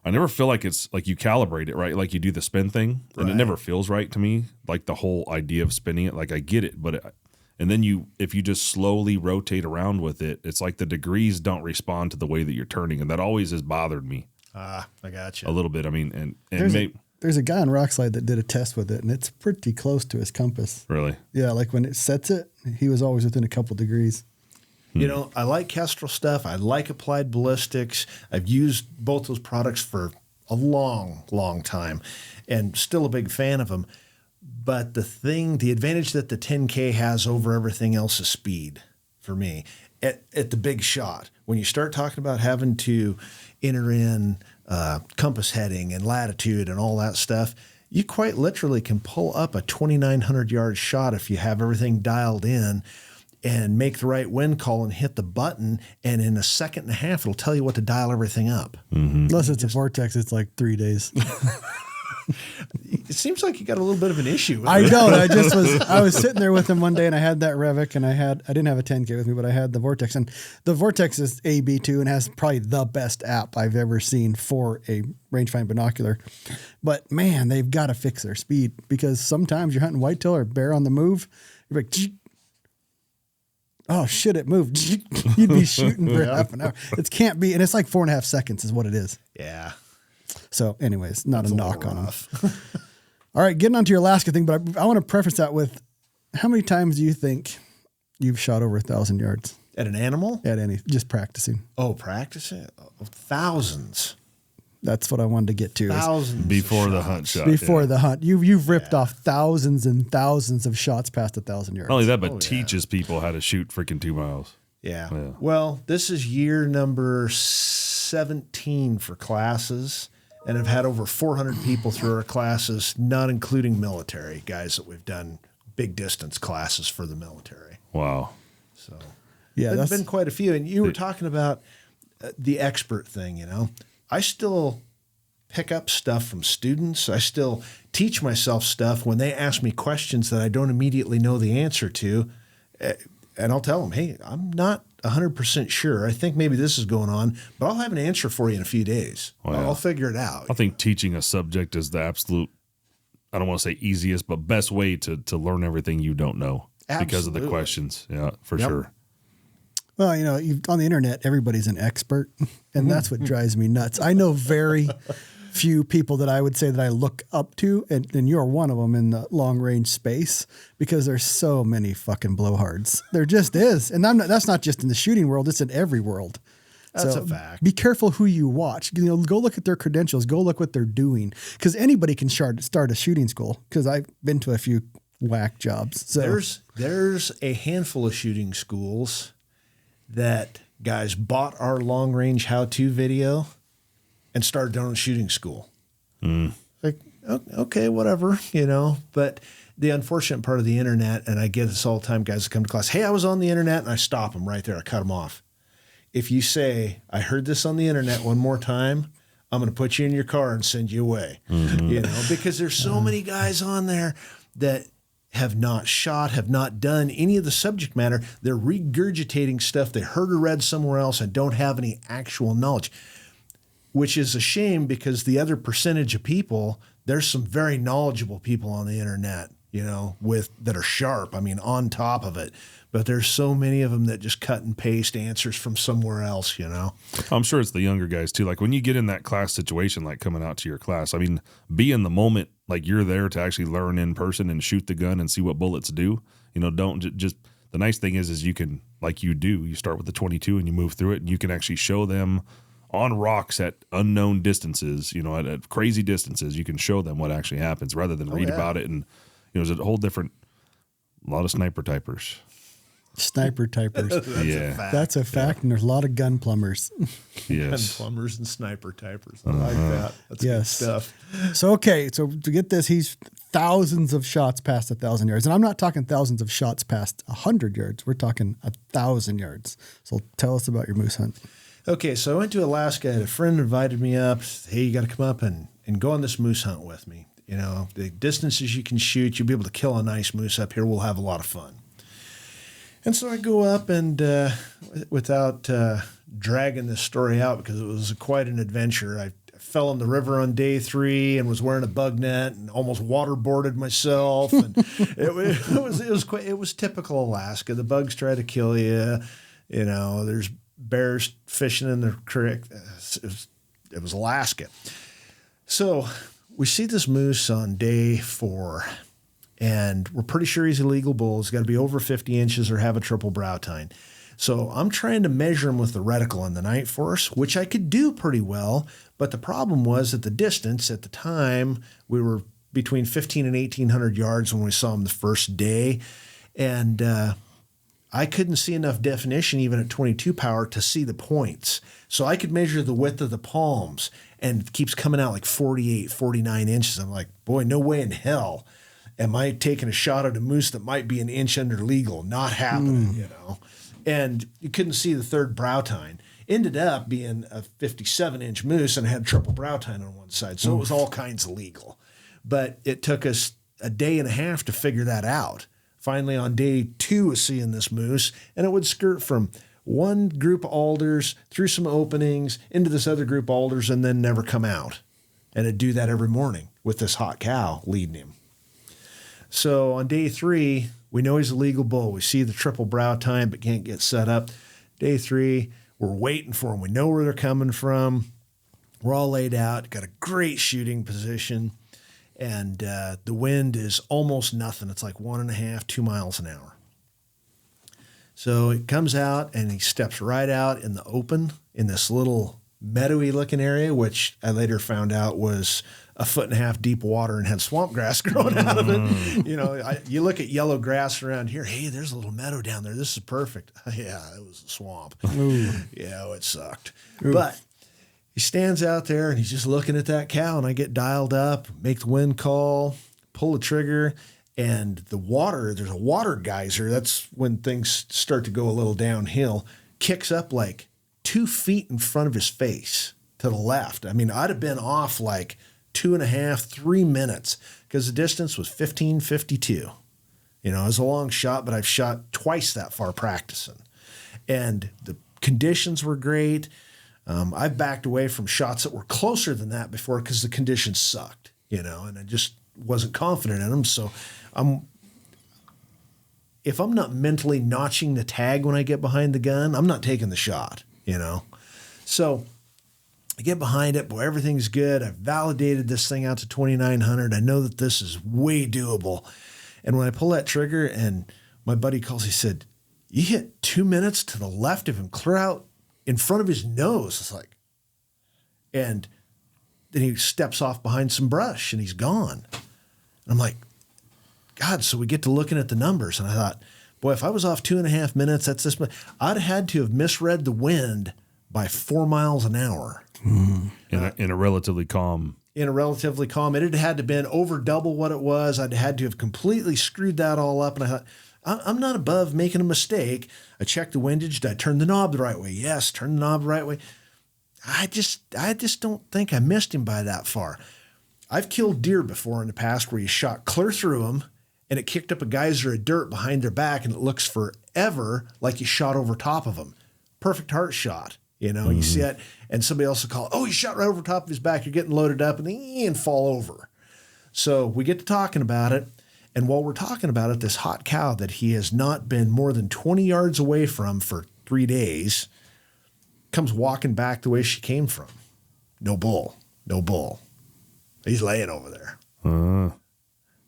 I never feel like it's like you calibrate it, right? Like you do the spin thing and it never feels right to me. Like the whole idea of spinning it, like I get it, but and then if you just slowly rotate around with it, it's like the degrees don't respond to the way that you're turning. And that always has bothered me. I got you. A little bit. I mean, there's a guy on Rockslide that did a test with it and it's pretty close to his compass. Really? Yeah. Like when it sets it, he was always within a couple degrees. I like Kestrel stuff. I like applied ballistics. I've used both those products for a long, long time and still a big fan of them. But the advantage that the 10K has over everything else is speed for me at the big shot. When you start talking about having to enter in compass heading and latitude and all that stuff, you quite literally can pull up a 2,900 yard shot if you have everything dialed in and make the right wind call and hit the button. And in a second and a half, it'll tell you what to dial everything up. Unless it's a vortex, it's like 3 days. It seems like you got a little bit of an issue with I it. don't. I was sitting there with him one day and I had that Revic and I didn't have a 10K with me, but I had the Vortex, and the Vortex is AB2 and has probably the best app I've ever seen for a rangefinder binocular. But man, they've got to fix their speed, because sometimes you're hunting whitetail or bear on the move. You're like, oh shit, it moved. You'd be shooting for half an hour. It can't be. And it's like 4.5 seconds is what it is. Yeah. So anyways, not a knock on them. All right, getting onto your Alaska thing, but I want to preface that with, how many times do you think you've shot over 1,000 yards? At an animal? At any, just practicing. Oh, practicing? Thousands. That's what I wanted to get to. Thousands. Before the hunt shot. Before the hunt. You've ripped off thousands and thousands of shots past 1,000 yards. Not only that, but teaches people how to shoot freaking 2 miles. Yeah. Well, this is year number 17 for classes. And I've had over 400 people through our classes, not including military guys that we've done big distance classes for the military. Wow. So, yeah, there's been quite a few. And you were talking about the expert thing, you know. I still pick up stuff from students. I still teach myself stuff when they ask me questions that I don't immediately know the answer to. And I'll tell them, hey, I'm not 100% sure. I think maybe this is going on, but I'll have an answer for you in a few days. Well, I'll figure it out. I think teaching a subject is the absolute, I don't want to say easiest, but best way to learn everything you don't know. Absolutely. Because of the questions. Yeah, for sure. Well, you know, on the internet, everybody's an expert, and that's what drives me nuts. I know very few people that I would say that I look up to, and you're one of them in the long range space, because there's so many fucking blowhards. There just is. And that's not just in the shooting world, it's in every world. That's a fact. Be careful who you watch. You know, go look at their credentials, go look what they're doing, because anybody can start a shooting school, because I've been to a few whack jobs. So there's a handful of shooting schools that guys bought our long range how-to video and started their own shooting school. Like, okay, whatever, you know. But the unfortunate part of the internet, and I get this all the time, guys that come to class, hey, I was on the internet, and I stop them right there. I cut them off. If you say, I heard this on the internet one more time, I'm going to put you in your car and send you away. You know, because there's so many guys on there that have not shot, have not done any of the subject matter. They're regurgitating stuff they heard or read somewhere else and don't have any actual knowledge, which is a shame, because the other percentage of people, there's some very knowledgeable people on the internet, you know, that are sharp. I mean, on top of it. But there's so many of them that just cut and paste answers from somewhere else, you know. I'm sure it's the younger guys too. Like when you get in that class situation, like coming out to your class, I mean, be in the moment, like you're there to actually learn in person and shoot the gun and see what bullets do. You know, don't just, the nice thing is you can, like you do, you start with the 22 and you move through it, and you can actually show them on rocks at unknown distances, you know, at crazy distances. You can show them what actually happens rather than read about it. And, you know, there's a whole different, a lot of sniper typers. Sniper typers. That's a fact. And there's a lot of gun plumbers. Yes. Gun plumbers and sniper typers. I like that. That's good stuff. So, okay. So to get this, he's thousands of shots past 1,000 yards. And I'm not talking thousands of shots past 100 yards. We're talking 1,000 yards. So tell us about your moose hunt. Okay. So I went to Alaska. I had a friend invited me up. Hey, you got to come up and go on this moose hunt with me. You know, the distances you can shoot, you'll be able to kill a nice moose up here. We'll have a lot of fun. And so I go up, and without dragging this story out, because it was quite an adventure, I fell in the river on day 3 and was wearing a bug net and almost waterboarded myself. And it was typical Alaska. The bugs try to kill you. You know, there's bears fishing in the creek. It was Alaska. So we see this moose on day 4. And we're pretty sure he's a legal bull. He's got to be over 50 inches or have a triple brow tine. So I'm trying to measure him with the reticle and the night force, which I could do pretty well. But the problem was that the distance at the time, we were between 15 and 1,800 yards when we saw him the first day. And I couldn't see enough definition, even at 22 power, to see the points. So I could measure the width of the palms, and it keeps coming out like 48, 49 inches. I'm like, boy, no way in hell am I taking a shot at a moose that might be an inch under legal? Not happening, you know. And you couldn't see the third brow tine. Ended up being a 57-inch moose and had triple brow tine on one side. So it was all kinds of legal. But it took us a day and a half to figure that out. Finally, on day 2 of seeing this moose, and it would skirt from one group of alders through some openings into this other group of alders and then never come out. And it'd do that every morning with this hot cow leading him. So on day 3, we know he's a legal bull. We see the triple brow time, but can't get set up. Day 3, we're waiting for them. We know where they're coming from. We're all laid out, got a great shooting position, and the wind is almost nothing. It's like 1.5, 2 miles an hour. So it comes out, and he steps right out in the open in this little meadowy looking area, which I later found out was 1.5 feet deep water and had swamp grass growing out of it. You know, you look at yellow grass around here. Hey, there's a little meadow down there. This is perfect. Yeah, it was a swamp. Yeah, it sucked. Ooh. But he stands out there and he's just looking at that cow, and I get dialed up, make the wind call, pull the trigger, and the water, there's a water geyser. That's when things start to go a little downhill, kicks up like 2 feet in front of his face to the left. I mean, I'd have been off like 2.5, 3 minutes because the distance was 15:52. You know, it was a long shot, but I've shot twice that far practicing. And the conditions were great. I've backed away from shots that were closer than that before because the conditions sucked, you know, and I just wasn't confident in them. So if I'm not mentally notching the tag when I get behind the gun, I'm not taking the shot, you know. So I get behind it. Boy, everything's good. I've validated this thing out to 2,900. I know that this is way doable. And when I pull that trigger and my buddy calls, he said, "You hit 2 minutes to the left of him, clear out in front of his nose." It's like, and then he steps off behind some brush and he's gone. And I'm like, God, so we get to looking at the numbers. And I thought, boy, if I was off 2.5 minutes, that's this much. I'd have had to have misread the wind by 4 miles an hour. In a relatively calm. In a relatively calm. It had had to have been over double what it was. I'd had to have completely screwed that all up. And I thought, I'm not above making a mistake. I checked the windage. Did I turn the knob the right way? Yes, turn the knob the right way. I just don't think I missed him by that far. I've killed deer before in the past where you shot clear through them and it kicked up a geyser of dirt behind their back and it looks forever like you shot over top of them. Perfect heart shot. You know, you see it, and somebody else will call, "Oh, you shot right over top of his back. You're getting loaded up," and fall over. So we get to talking about it. And while we're talking about it, this hot cow that he has not been more than 20 yards away from for 3 days comes walking back the way she came from. No bull. No bull. He's laying over there.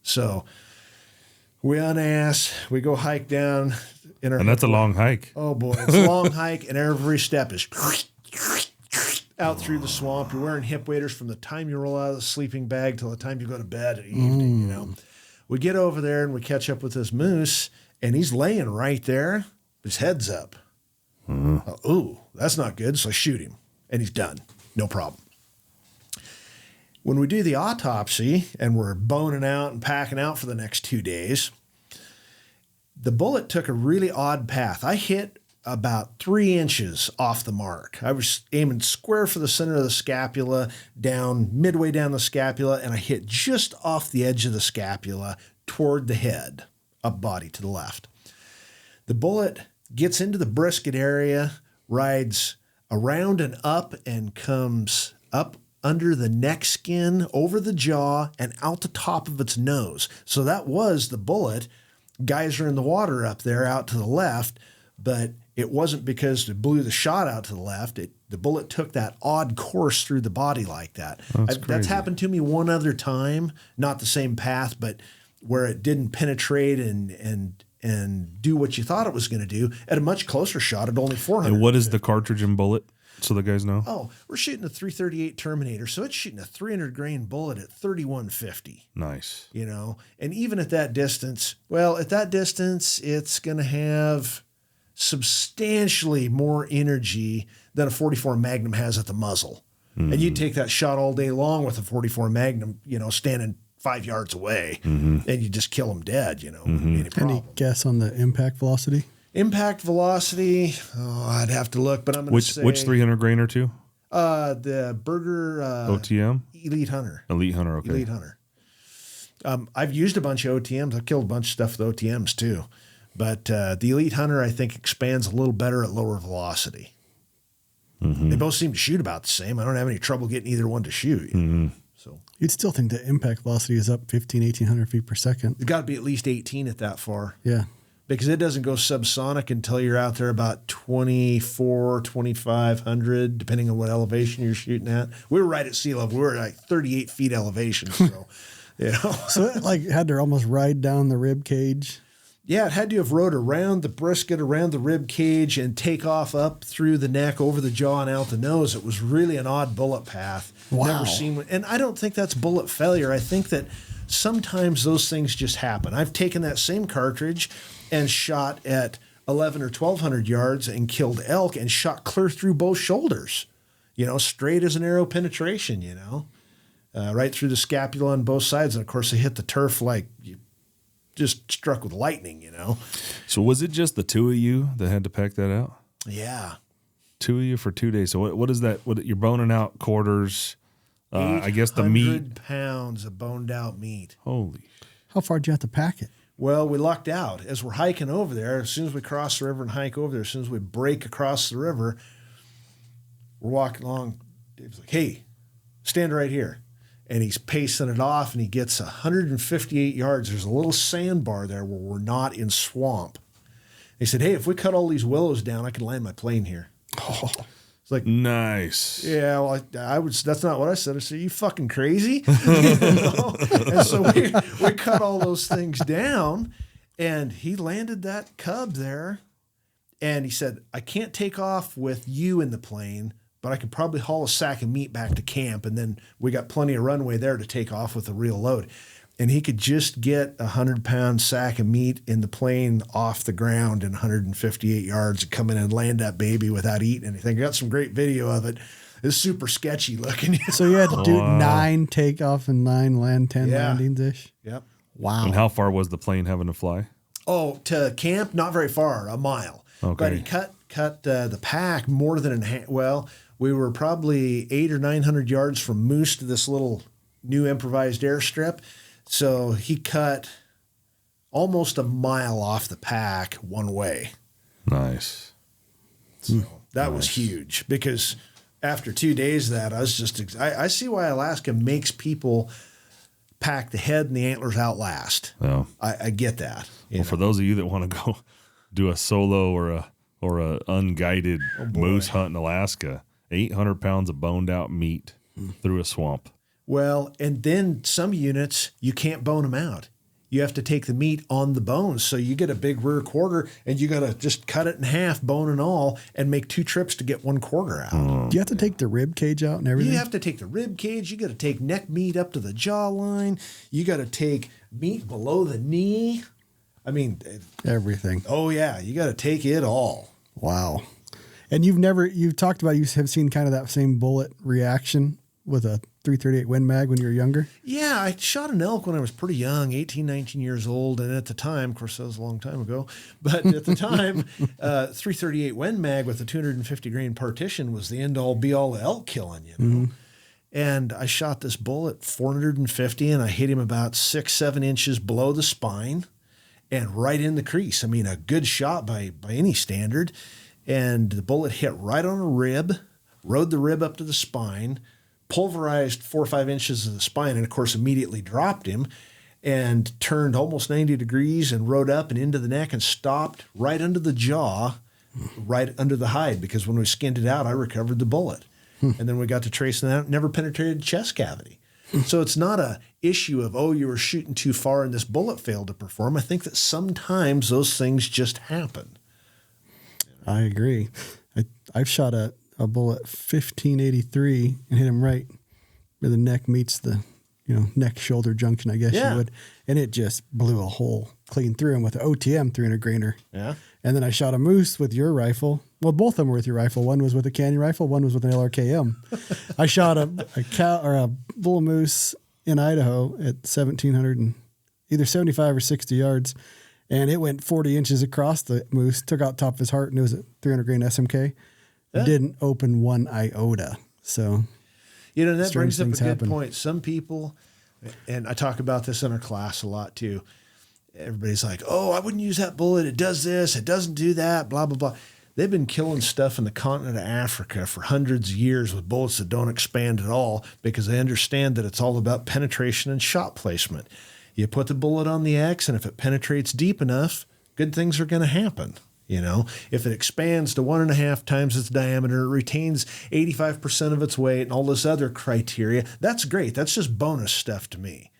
So we unass. We go hike down. And that's a long hike. Oh, boy. It's a long hike, and every step is out through the swamp. You're wearing hip waders from the time you roll out of the sleeping bag till the time you go to bed at evening, you know. We get over there and we catch up with this moose, and he's laying right there. His head's up. Oh, that's not good. So I shoot him, and he's done. No problem. When we do the autopsy and we're boning out and packing out for the next 2 days, the bullet took a really odd path. I hit about 3 inches off the mark. I was aiming square for the center of the scapula, down midway down the scapula, and I hit just off the edge of the scapula toward the head, up body to the left. The bullet gets into the brisket area, rides around and comes up under the neck skin, over the jaw, and out the top of its nose. So that was the bullet. Geyser in the water up there out to the left, but it wasn't because it blew the shot out to the left. The bullet took that odd course through the body like that. That's happened to me one other time, not the same path, but where it didn't penetrate and do what you thought it was going to do at a much closer shot at only 400. And what is the cartridge and bullet? So the guys know. Oh, we're shooting a .338 Terminator, so it's shooting a 300 grain bullet at 3150. Nice. You know, and even at that distance, it's going to have substantially more energy than a 44 Magnum has at the muzzle. And you'd take that shot all day long with a 44 Magnum, you know, standing 5 yards away, and you just kill them dead, you know. Any guess on the impact velocity? Impact velocity, I'd have to look, but I'm going to say... Which 300 grainer too? The Burger... OTM? Elite Hunter. Elite Hunter, okay. Elite Hunter. I've used a bunch of OTMs. I've killed a bunch of stuff with OTMs too. But the Elite Hunter, I think, expands a little better at lower velocity. Mm-hmm. They both seem to shoot about the same. I don't have any trouble getting either one to shoot. Mm-hmm. So you'd still think the impact velocity is up 1,800 feet per second. It's got to be at least 18 at that far. Yeah. Because it doesn't go subsonic until you're out there about 2,500, depending on what elevation you're shooting at. We were right at sea level. We were at like 38 feet elevation. So, So it like had to almost ride down the rib cage. Yeah, it had to have rode around the brisket, around the rib cage, and take off up through the neck, over the jaw, and out the nose. It was really an odd bullet path. Wow. Never seen one. And I don't think that's bullet failure. I think that sometimes those things just happen. I've taken that same cartridge and shot at 1,100 or 1,200 yards and killed elk and shot clear through both shoulders, straight as an arrow penetration, right through the scapula on both sides. And, of course, they hit the turf like you just struck with lightning, So was it just the two of you that had to pack that out? Yeah. Two of you for 2 days. So what is that? You're boning out quarters, I guess the meat. 800 pounds of boned out meat. Holy. How far do you have to pack it? Well, we lucked out. As we're hiking over there, as soon as we cross the river and hike over there, as soon as we break across the river, we're walking along. Dave's like, hey, stand right here. And he's pacing it off, and he gets 158 yards. There's a little sandbar there where we're not in swamp. He said, hey, if we cut all these willows down, I can land my plane here. Oh. It's like, nice. Yeah, well, I would. That's not what I said. I said, you fucking crazy? And so we cut all those things down, and he landed that cub there, and he said, I can't take off with you in the plane, but I could probably haul a sack of meat back to camp, and then we got plenty of runway there to take off with a real load. And he could just get a 100-pound sack of meat in the plane off the ground in 158 yards and come in and land that baby without eating anything. I got some great video of it. It's super sketchy looking. So you had to do 9 takeoff and 9 land, 10 landings-ish? Yep. Wow. And how far was the plane having to fly? Oh, to camp? Not very far, a mile. Okay. But he cut the pack more than in half. Well, we were probably 800 or 900 yards from Moose to this little new improvised airstrip. So he cut almost a mile off the pack one way. Nice. So that was huge, because after 2 days of that, I was just, I see why Alaska makes people pack the head and the antlers out last. Oh. I get that. Well, for those of you that want to go do a solo or a unguided moose hunt in Alaska, 800 pounds of boned out meat through a swamp. Well, and then some units, you can't bone them out. You have to take the meat on the bones. So you get a big rear quarter, and you got to just cut it in half, bone and all, and make 2 trips to get 1 quarter out. Do you have to take the rib cage out and everything? You have to take the rib cage. You got to take neck meat up to the jawline. You got to take meat below the knee. I mean, everything. Oh, yeah. You got to take it all. Wow. And you've talked about, you have seen kind of that same bullet reaction with a 338 Win Mag when you were younger? Yeah, I shot an elk when I was pretty young, 18, 19 years old. And at the time, of course, that was a long time ago, but at the time, 338 Win Mag with a 250 grain partition was the end all be all elk killing, Mm-hmm. And I shot this bullet 450, and I hit him about 6-7 inches below the spine and right in the crease. I mean, a good shot by any standard. And the bullet hit right on a rib, rode the rib up to the spine, pulverized 4 or 5 inches of the spine, and of course immediately dropped him, and turned almost 90 degrees and rode up and into the neck and stopped right under the jaw, right under the hide, because when we skinned it out, I recovered the bullet. And then we got to tracing that out, never penetrated the chest cavity. So it's not a issue of, oh, you were shooting too far and this bullet failed to perform. I think that sometimes those things just happen. I agree. I've shot a bullet 1583 and hit him right where the neck meets the neck shoulder junction, I guess you would, and it just blew a hole clean through him with an OTM 300 grainer. Yeah. And then I shot a moose with your rifle. Well, both of them were with your rifle. One was with a Canyon rifle. One was with an LRKM. I shot a cow or a bull moose in Idaho at 1,700 and either 75 or 60 yards. And it went 40 inches across the moose, took out top of his heart, and it was a 300 grain SMK. Yeah. Didn't open one iota. So, that brings up a good point. Some people, And I talk about this in our class a lot too. Everybody's like, oh, I wouldn't use that bullet. It does this. It doesn't do that, blah, blah, blah. They've been killing stuff in the continent of Africa for hundreds of years with bullets that don't expand at all because they understand that it's all about penetration and shot placement. You put the bullet on the X, and if it penetrates deep enough, good things are going to happen. You know, if it expands to 1.5 times its diameter, it retains 85% of its weight and all this other criteria, that's great. That's just bonus stuff to me.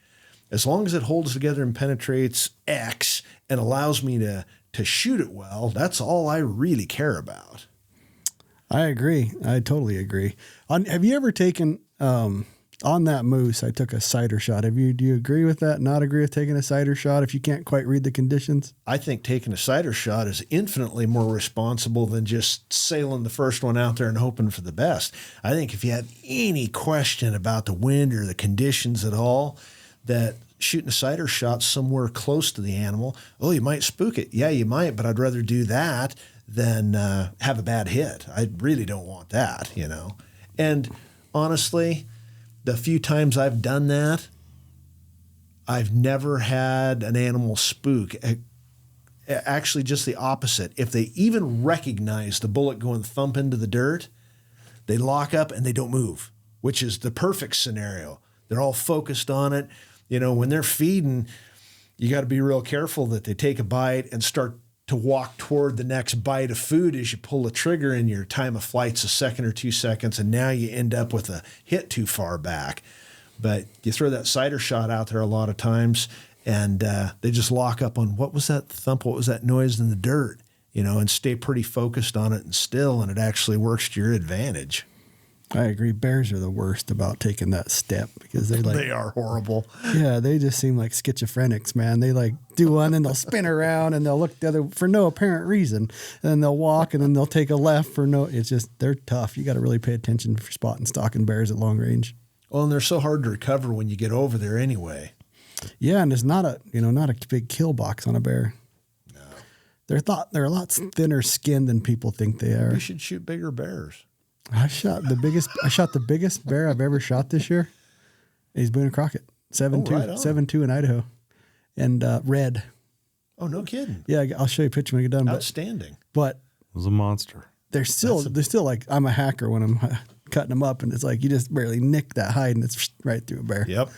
As long as it holds together and penetrates X and allows me to shoot it well, that's all I really care about. I agree. I totally agree. Have you ever taken, on that moose, I took a sighter shot. Do you agree with that? Not agree with taking a sighter shot if you can't quite read the conditions? I think taking a sighter shot is infinitely more responsible than just sailing the first one out there and hoping for the best. I think if you have any question about the wind or the conditions at all, that shooting a sighter shot somewhere close to the animal, oh, you might spook it. Yeah, you might, but I'd rather do that than have a bad hit. I really don't want that, you know. And honestly, the few times I've done that, I've never had an animal spook. Actually, just the opposite. If they even recognize the bullet going thump into the dirt, they lock up and they don't move, which is the perfect scenario. They're all focused on it. You know, when they're feeding, you got to be real careful that they take a bite and start to walk toward the next bite of food as you pull the trigger, and your time of flight's a second or 2 seconds, and now you end up with a hit too far back. But you throw that sighter shot out there a lot of times, and they just lock up on what was that thump, what was that noise in the dirt, you know, and stay pretty focused on it and still, and it actually works to your advantage. I agree. Bears are the worst about taking that step because they are horrible. Yeah, they just seem like schizophrenics, man. They like do one and they'll spin around and they'll look the other for no apparent reason. And then they'll walk and then they'll take a left for no. It's just they're tough. You got to really pay attention for spotting stalking bears at long range. Well, and they're so hard to recover when you get over there anyway. Yeah, and there's not a big kill box on a bear. No, they're a lot thinner skinned than people think they are. You should shoot bigger bears. I shot the biggest bear I've ever shot this year. He's Boone and Crockett, 7.2, right on. 7.2 in Idaho, and red. Oh, no kidding. Yeah, I'll show you a picture when I get done. Outstanding. But It was a monster. they're still like, I'm a hacker when I'm cutting them up, and it's like you just barely nick that hide, and it's right through a bear. Yep.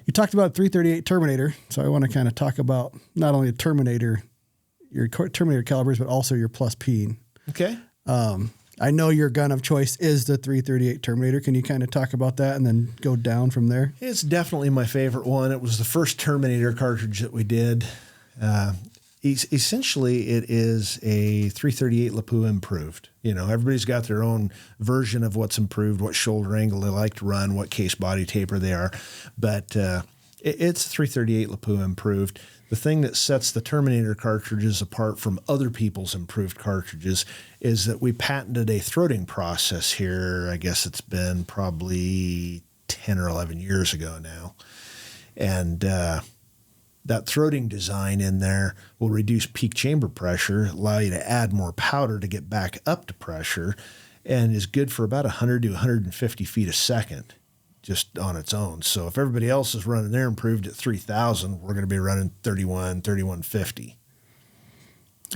You talked about 338 Terminator, so I want to kind of talk about not only the Terminator, your Terminator calibers, but also your plus P. Okay. I know your gun of choice is the 338 Terminator. Can you kind of talk about that and then go down from there? It's definitely my favorite one. It was the first Terminator cartridge that we did. Essentially, it is a 338 Lapua improved. You know, everybody's got their own version of what's improved, what shoulder angle they like to run, what case body taper they are. But it's 338 Lapua improved. The thing that sets the Terminator cartridges apart from other people's improved cartridges is that we patented a throating process here. I guess it's been probably 10 or 11 years ago now. And that throating design in there will reduce peak chamber pressure, allow you to add more powder to get back up to pressure, and is good for about 100 to 150 feet a second. Just on its own. So if everybody else is running their improved at 3,000, we're going to be running 3150.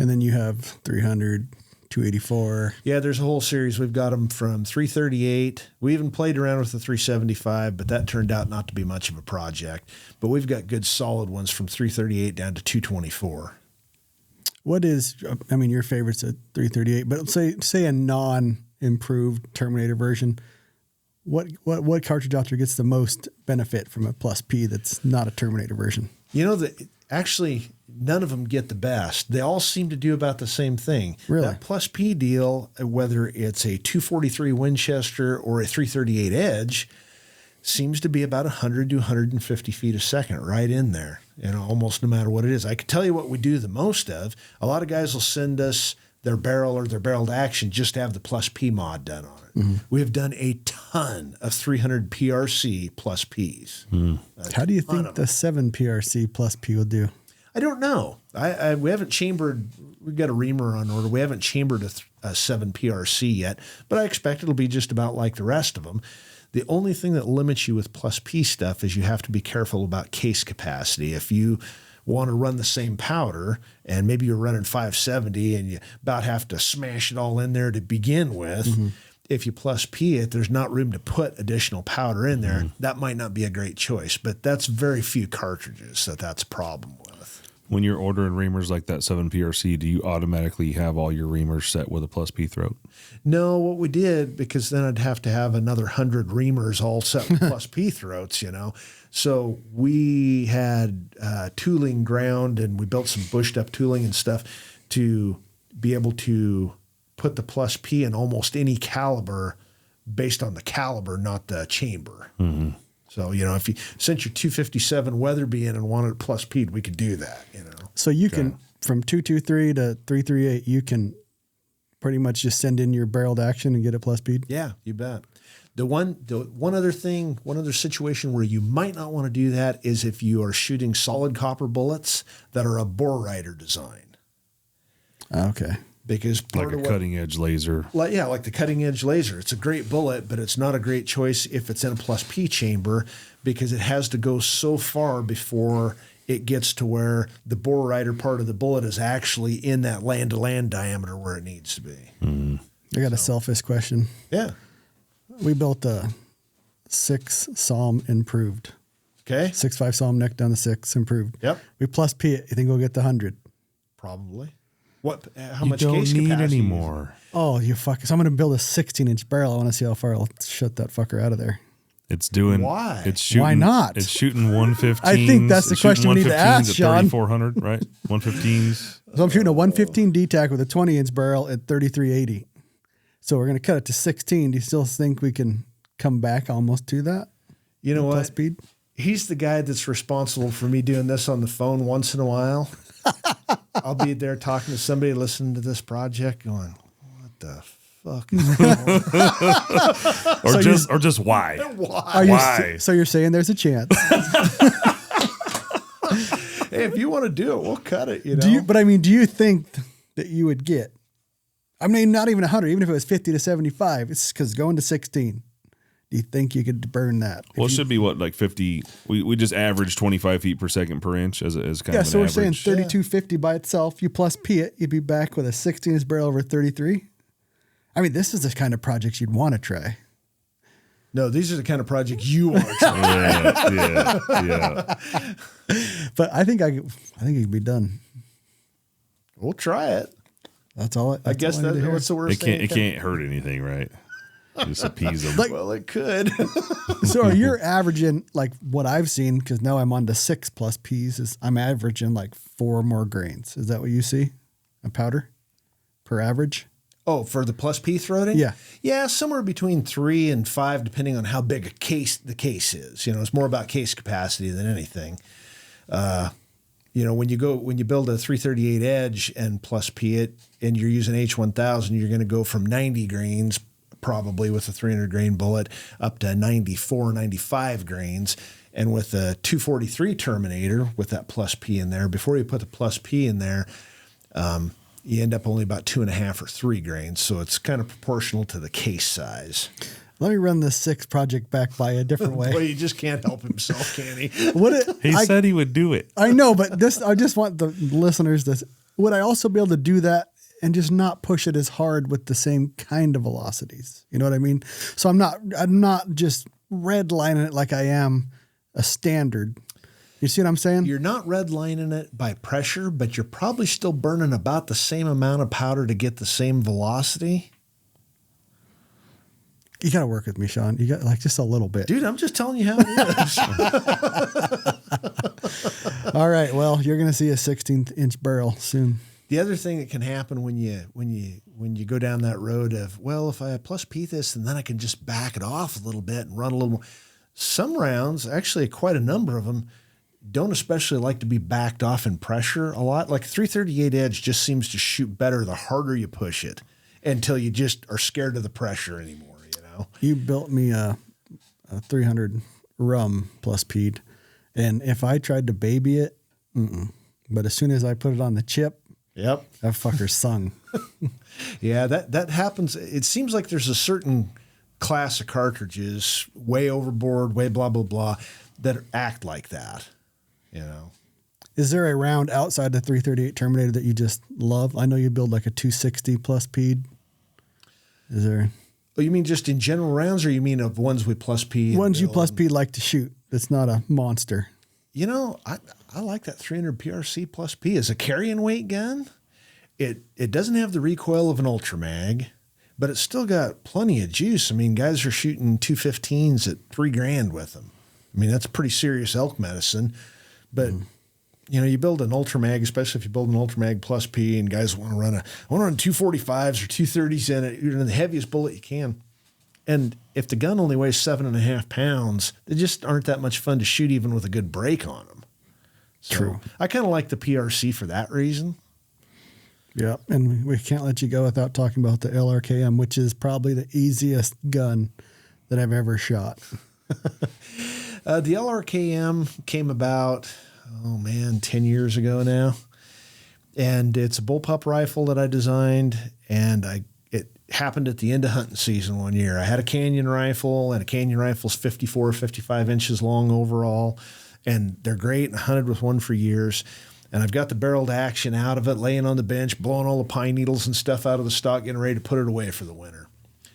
And then you have 300, 284. Yeah, there's a whole series. We've got them from 338. We even played around with the 375, but that turned out not to be much of a project. But we've got good solid ones from 338 down to 224. What is, I mean, your favorite's a 338, but say a non-improved Terminator version. What cartridge out there gets the most benefit from a plus P that's not a Terminator version? You know, actually, none of them get the best. They all seem to do about the same thing. Really? That plus P deal, whether it's a 243 Winchester or a 338 Edge, seems to be about 100 to 150 feet a second, right in there, you know, almost no matter what it is. I can tell you what we do the most of. A lot of guys will send us their barrel or their barrel to action just to have the plus P mod done on it. Mm-hmm. We have done a ton of 300 PRC plus Ps. How do you think the 7 PRC plus P will do? I don't know. We haven't chambered. We've got a reamer on order. We haven't chambered a 7 PRC yet, but I expect it'll be just about like the rest of them. The only thing that limits you with plus P stuff is you have to be careful about case capacity. If you want to run the same powder and maybe you're running 570 and you about have to smash it all in there to begin with, if you plus P it, there's not room to put additional powder in there. That might not be a great choice, but that's very few cartridges that's a problem with. When you're ordering reamers like that 7PRC, do you automatically have all your reamers set with a plus P throat? No, what we did, because then I'd have to have another 100 reamers all set with plus P throats, So we had tooling ground, and we built some bushed up tooling and stuff to be able to put the plus P in almost any caliber based on the caliber, not the chamber. So, if you sent your 257 Weatherby in and wanted plus P, we could do that, So you can, from 223 to 338, you can pretty much just send in your barreled action and get it plus P? Yeah, you bet. The one other situation where you might not want to do that is if you are shooting solid copper bullets that are a bore rider design. Okay. Because like a cutting edge laser. Like the cutting edge laser. It's a great bullet, but it's not a great choice if it's in a plus P chamber because it has to go so far before it gets to where the bore rider part of the bullet is actually in that land to land diameter where it needs to be. I got a selfish question. Yeah. We built a 6 Psalm improved. Okay. 6.5 Psalm neck down to 6 improved. Yep. We plus P it. You think we'll get the 100? Probably. What? How You much don't case need capacity? anymore. Oh, you fuck. So I'm going to build a 16-inch barrel. I want to see how far I'll shut that fucker out of there. It's doing. Why? It's shooting. Why not? It's shooting 115s. I think that's the question we need to ask, Shawn. 3,400, right? 115s. So I'm shooting a 115 D-Tac with a 20-inch barrel at 3380. So we're going to cut it to 16. Do you still think we can come back almost to that? You know Plus what? speed? He's the guy that's responsible for me doing this on the phone once in a while. I'll be there talking to somebody listening to this project going, what the fuck is going on? Or just why? Why? So you're saying there's a chance. Hey, if you want to do it, we'll cut it, Do you think that you would get, I mean, not even 100, even if it was 50 to 75, it's because going to 16. Do you think you could burn that? Well, it should be what, like 50? We just average 25 feet per second per inch as kind of an so we're saying average. 3250 by itself. You plus P it, you'd be back with a 16-inch barrel over 33. I mean, this is the kind of projects you'd want to try. No, these are the kind of projects you want to try. Yeah. But I think it could be done. We'll try it. That's all. I guess what's the worst thing? It can't hurt anything, right? Just appease them. Well, it could. So you're averaging, like what I've seen, because now I'm on to 6 plus Ps, is I'm averaging like 4 more grains. Is that what you see? A powder per average? Oh, for the plus P throating? Yeah. Yeah, somewhere between 3 and 5, depending on how big the case is. It's more about case capacity than anything. When you build a 338 Edge and plus P it, and you're using H1000, you're going to go from 90 grains probably with a 300 grain bullet up to 94, 95 grains. And with a 243 Terminator with that plus P in there, before you put the plus P in there, you end up only about 2.5 or 3 grains. So it's kind of proportional to the case size. Let me run this 6 project back by a different way. Boy, he just can't help himself, can he? He said he would do it. I know, but I just want the listeners to, would I also be able to do that and just not push it as hard with the same kind of velocities? You know what I mean? So I'm not just redlining it like I am a standard. You see what I'm saying? You're not redlining it by pressure, but you're probably still burning about the same amount of powder to get the same velocity. You got to work with me, Shawn. You got just a little bit. Dude, I'm just telling you how it is. All right. Well, you're going to see a 16-inch barrel soon. The other thing that can happen when you go down that road of, well, if I plus P this and then I can just back it off a little bit and run a little more. Some rounds, actually quite a number of them, don't especially like to be backed off in pressure a lot. Like 338 Edge just seems to shoot better the harder you push it until you just are scared of the pressure anymore. You built me a 300 rum plus P'd, and if I tried to baby it, but as soon as I put it on the chip, yep, that fucker sung. Yeah, that happens. It seems like there's a certain class of cartridges, way overboard, way blah, blah, blah, that act like that, you know. Is there a round outside the 338 Terminator that you just love? I know you build like a 260 plus PED. Is there? Oh, you mean just in general rounds, or you mean of ones with plus P? Ones you plus P like to shoot. It's not a monster. You know, I like that 300 PRC plus P as a carrying weight gun. It doesn't have the recoil of an Ultra Mag, but it's still got plenty of juice. I mean, guys are shooting 215s at $3,000 with them. I mean, that's pretty serious elk medicine. But you know, you build an Ultra Mag, especially if you build an Ultra Mag plus P, and guys want to run 245s or 230s in it. You're in the heaviest bullet you can. And if the gun only weighs 7.5 pounds, they just aren't that much fun to shoot, even with a good break on them. So True. I kind of like the PRC for that reason. Yeah, and we can't let you go without talking about the LRKM, which is probably the easiest gun that I've ever shot. The LRKM came about, 10 years ago now. And it's a bullpup rifle that I designed, and it happened at the end of hunting season one year. I had a Canyon rifle, and a Canyon rifle's 54, 55 inches long overall, and they're great, and I hunted with one for years. And I've got the barreled action out of it, laying on the bench, blowing all the pine needles and stuff out of the stock, getting ready to put it away for the winter.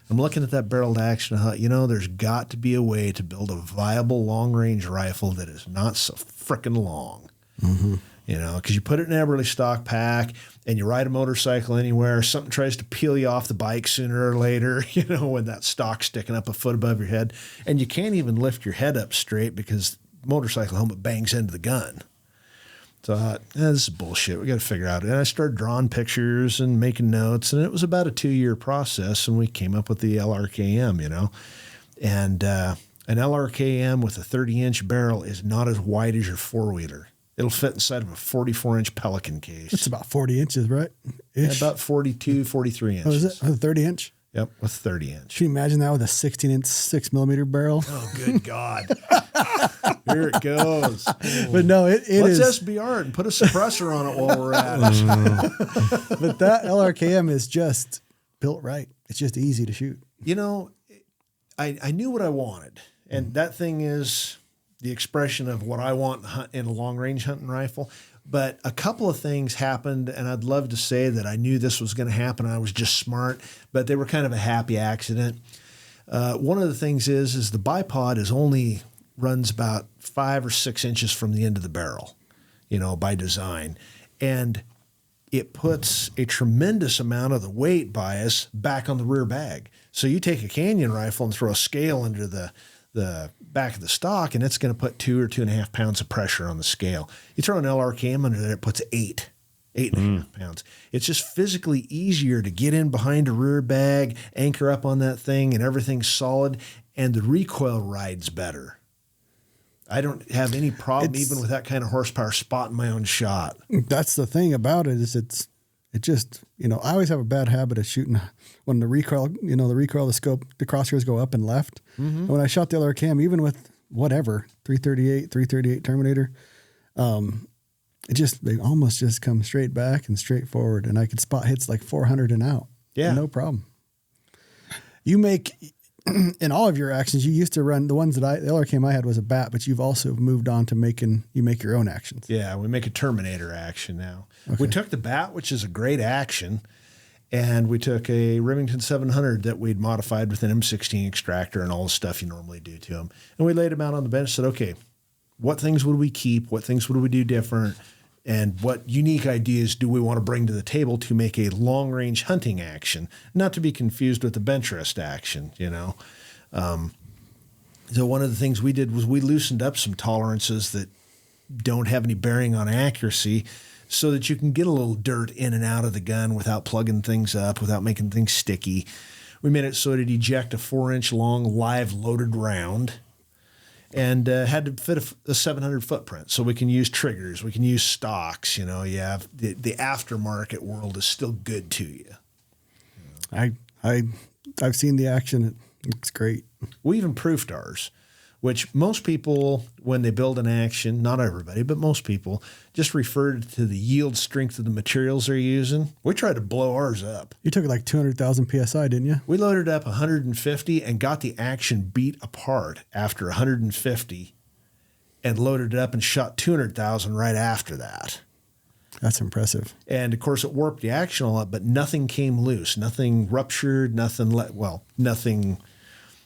I'm looking at that barreled action. There's got to be a way to build a viable long-range rifle that is not so frickin' long. Mm-hmm. You know, because you put it in an Eberly stock pack and you ride a motorcycle anywhere, something tries to peel you off the bike sooner or later, you know, when that stock's sticking up a foot above your head. And you can't even lift your head up straight because the motorcycle helmet bangs into the gun. So I thought, this is bullshit. We got to figure out. And I started drawing pictures and making notes, and it was about a 2-year process, and we came up with the LRKM, you know. And an LRKM with a 30-inch barrel is not as wide as your four-wheeler. It'll fit inside of a 44-inch Pelican case. It's about 40 inches, right? Yeah, about 42, 43 inches. Oh, is it? A 30-inch? Yep, with 30-inch. Can you imagine that with a 16-inch 6mm barrel? Oh, good God. Here it goes. But no, it is. Let's SBR it and put a suppressor on it while we're at it. But that LRKM is just built right. It's just easy to shoot. You know, I knew what I wanted. And that thing is the expression of what I want in a long-range hunting rifle. But a couple of things happened, and I'd love to say that I knew this was going to happen. I was just smart, but they were kind of a happy accident. One of the things is the bipod runs about 5 or 6 inches from the end of the barrel, you know, by design. And it puts a tremendous amount of the weight bias back on the rear bag. So you take a Canyon rifle and throw a scale under the back of the stock, and it's going to put 2 or 2.5 pounds of pressure on the scale. You throw an LRKM under there, it puts 8.5 pounds. It's just physically easier to get in behind a rear bag, anchor up on that thing, and everything's solid, and the recoil rides better. I don't have any problem even with that kind of horsepower spotting my own shot. That's the thing about it is it just, you know, I always have a bad habit of shooting when the recoil, the scope, the crosshairs go up and left. Mm-hmm. And when I shot the LRKM, even with whatever, 338 Terminator, they almost just come straight back and straight forward. And I could spot hits like 400 and out. Yeah. No problem. You make, in all of your actions, you used to run the LRKM I had was a bat, but you've also moved on to you make your own actions. Yeah, we make a Terminator action now. Okay. We took the bat, which is a great action, and we took a Remington 700 that we'd modified with an M16 extractor and all the stuff you normally do to them. And we laid them out on the bench and said, okay, what things would we keep? What things would we do different? And what unique ideas do we want to bring to the table to make a long-range hunting action, not to be confused with the bench rest action, you know? So one of the things we did was we loosened up some tolerances that don't have any bearing on accuracy so that you can get a little dirt in and out of the gun without plugging things up, without making things sticky. We made it so it'd eject a 4-inch long live loaded round, and had to fit a 700 footprint. So we can use triggers, we can use stocks. You know, the aftermarket world is still good to you. I've seen the action. It looks great. We even proofed ours which most people, when they build an action, not everybody, but most people, just refer to the yield strength of the materials they're using. We tried to blow ours up. You took it like 200,000 PSI, didn't you? We loaded up 150 and got the action beat apart after 150 and loaded it up and shot 200,000 right after that. That's impressive. And of course, it warped the action a lot, but nothing came loose. Nothing ruptured, nothing.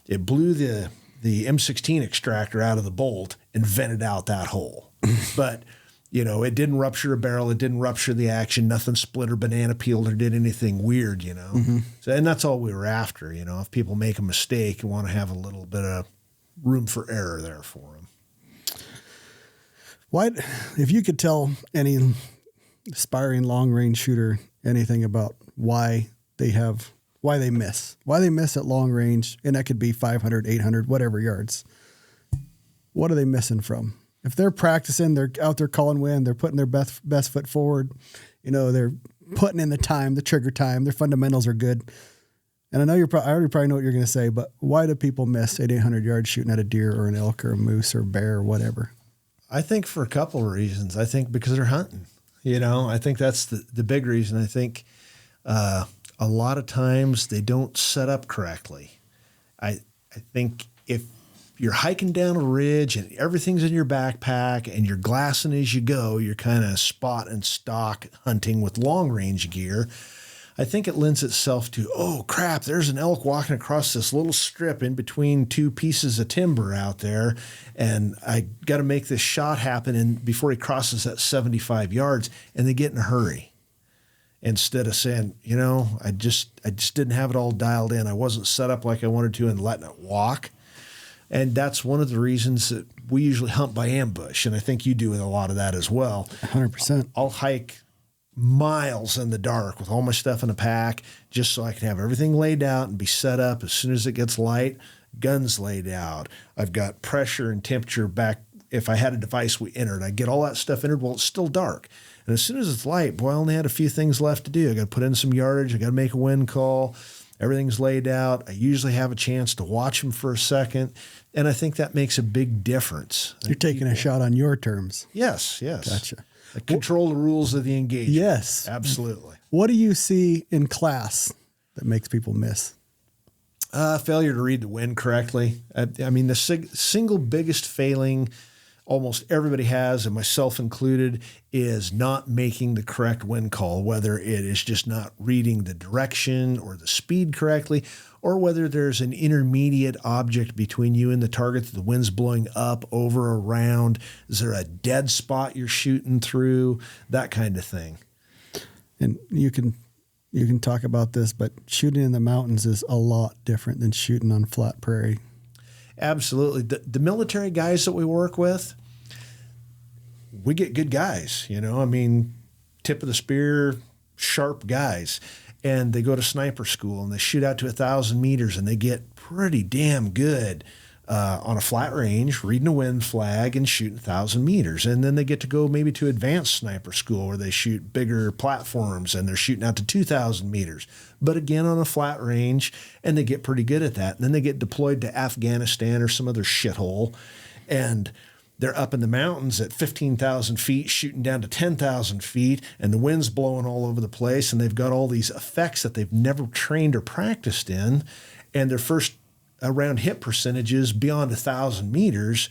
It blew the M16 extractor out of the bolt and vented out that hole. But, it didn't rupture a barrel. It didn't rupture the action. Nothing split or banana peeled or did anything weird, So, and that's all we were after, if people make a mistake, you want to have a little bit of room for error there for them. If you could tell any aspiring long-range shooter anything about why they miss at long range, and that could be 500, 800, whatever yards. What are they missing from? If they're practicing, they're out there calling wind, they're putting their best foot forward, they're putting in the time, the trigger time, their fundamentals are good. And I know I already probably know what you're going to say, but why do people miss 800 yards shooting at a deer or an elk or a moose or a bear or whatever? I think for a couple of reasons. I think because they're hunting. I think that's the big reason. I think a lot of times they don't set up correctly. I think if you're hiking down a ridge and everything's in your backpack and you're glassing as you go, you're kind of spot and stock hunting with long range gear. I think it lends itself to, oh crap, there's an elk walking across this little strip in between two pieces of timber out there, and I got to make this shot happen before he crosses that 75 yards, and they get in a hurry. Instead of saying, I just didn't have it all dialed in. I wasn't set up like I wanted to and letting it walk. And that's one of the reasons that we usually hunt by ambush, and I think you do a lot of that as well. 100%. I'll hike miles in the dark with all my stuff in a pack just so I can have everything laid out and be set up as soon as it gets light, guns laid out. I've got pressure and temperature back. If I had a device we entered, I get all that stuff entered while it's still dark. And as soon as it's light, boy, I only had a few things left to do. I got to put in some yardage. I got to make a wind call. Everything's laid out. I usually have a chance to watch them for a second. And I think that makes a big difference. You're taking a shot on your terms. Yes. Gotcha. I control the rules of the engagement. Yes. Absolutely. What do you see in class that makes people miss? Failure to read the wind correctly. I mean, the single biggest failing almost everybody has, and myself included, is not making the correct wind call, whether it is just not reading the direction or the speed correctly, or whether there's an intermediate object between you and the target that the wind's blowing up, over, around. Is there a dead spot you're shooting through? That kind of thing. And you can talk about this, but shooting in the mountains is a lot different than shooting on flat prairie. Absolutely. The military guys that we work with, we get good guys, tip of the spear, sharp guys. And they go to sniper school and they shoot out to 1,000 meters and they get pretty damn good on a flat range, reading a wind flag and shooting 1,000 meters. And then they get to go maybe to advanced sniper school where they shoot bigger platforms and they're shooting out to 2,000 meters. But again, on a flat range, and they get pretty good at that. And then they get deployed to Afghanistan or some other shithole, and they're up in the mountains at 15,000 feet, shooting down to 10,000 feet, and the wind's blowing all over the place, and they've got all these effects that they've never trained or practiced in, and their first round hit percentages beyond 1,000 meters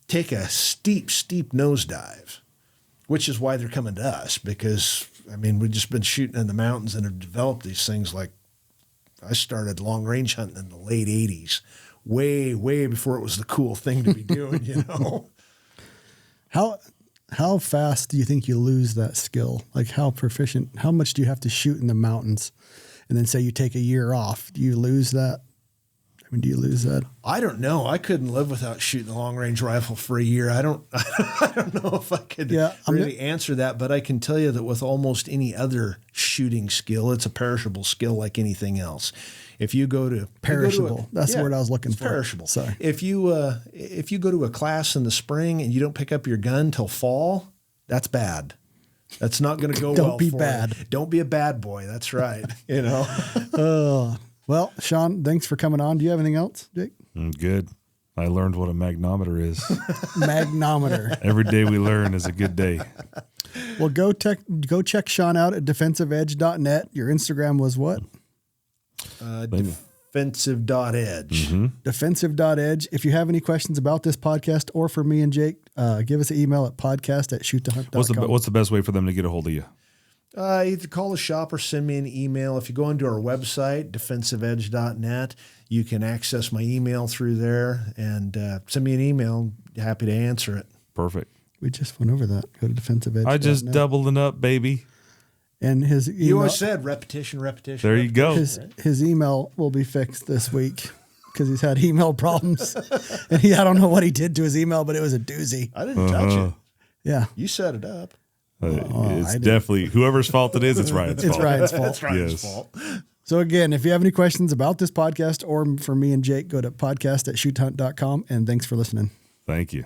take a steep nosedive, which is why they're coming to us, because, we've just been shooting in the mountains and have developed these things. Like, I started long-range hunting in the late 80s, way before it was the cool thing to be doing, How fast do you think you lose that skill? Like, how much do you have to shoot in the mountains? And then say you take a year off. Do you lose that? Do you lose that? I don't know. I couldn't live without shooting a long-range rifle for a year. I don't know if I could really answer that, but I can tell you that with almost any other shooting skill, it's a perishable skill like anything else. If you go to perishable, that's the word I was looking for. Perishable. Sorry. If you go to a class in the spring and you don't pick up your gun till fall, that's bad. That's not going to go well. Don't be bad. Don't be a bad boy. That's right. Well, Shawn, thanks for coming on. Do you have anything else, Jake? I'm good. I learned what a magnometer is. Magnometer. Every day we learn is a good day. Well, go check Shawn out at defensiveedge.net. Your Instagram was what? Defensive.edge. Defensive.edge. If you have any questions about this podcast or for me and Jake, give us an email at podcast@shoottohunt.com. What's the best way for them to get a hold of you? Either call the shop or send me an email. If you go into our website, defensiveedge.net, you can access my email through there and send me an email. Happy to answer it. Perfect. We just went over that. Go to defensiveedge.net. I just doubling up, baby. And his email, You always said repetition. There you go. His email will be fixed this week because he's had email problems. And I don't know what he did to his email, but it was a doozy. I didn't touch it. Yeah. You set it up. It's definitely whoever's fault it is. It's Ryan's fault. It's Ryan's fault. That's Ryan's fault. So again, if you have any questions about this podcast or for me and Jake, go to podcast@shoothunt.com. And thanks for listening. Thank you.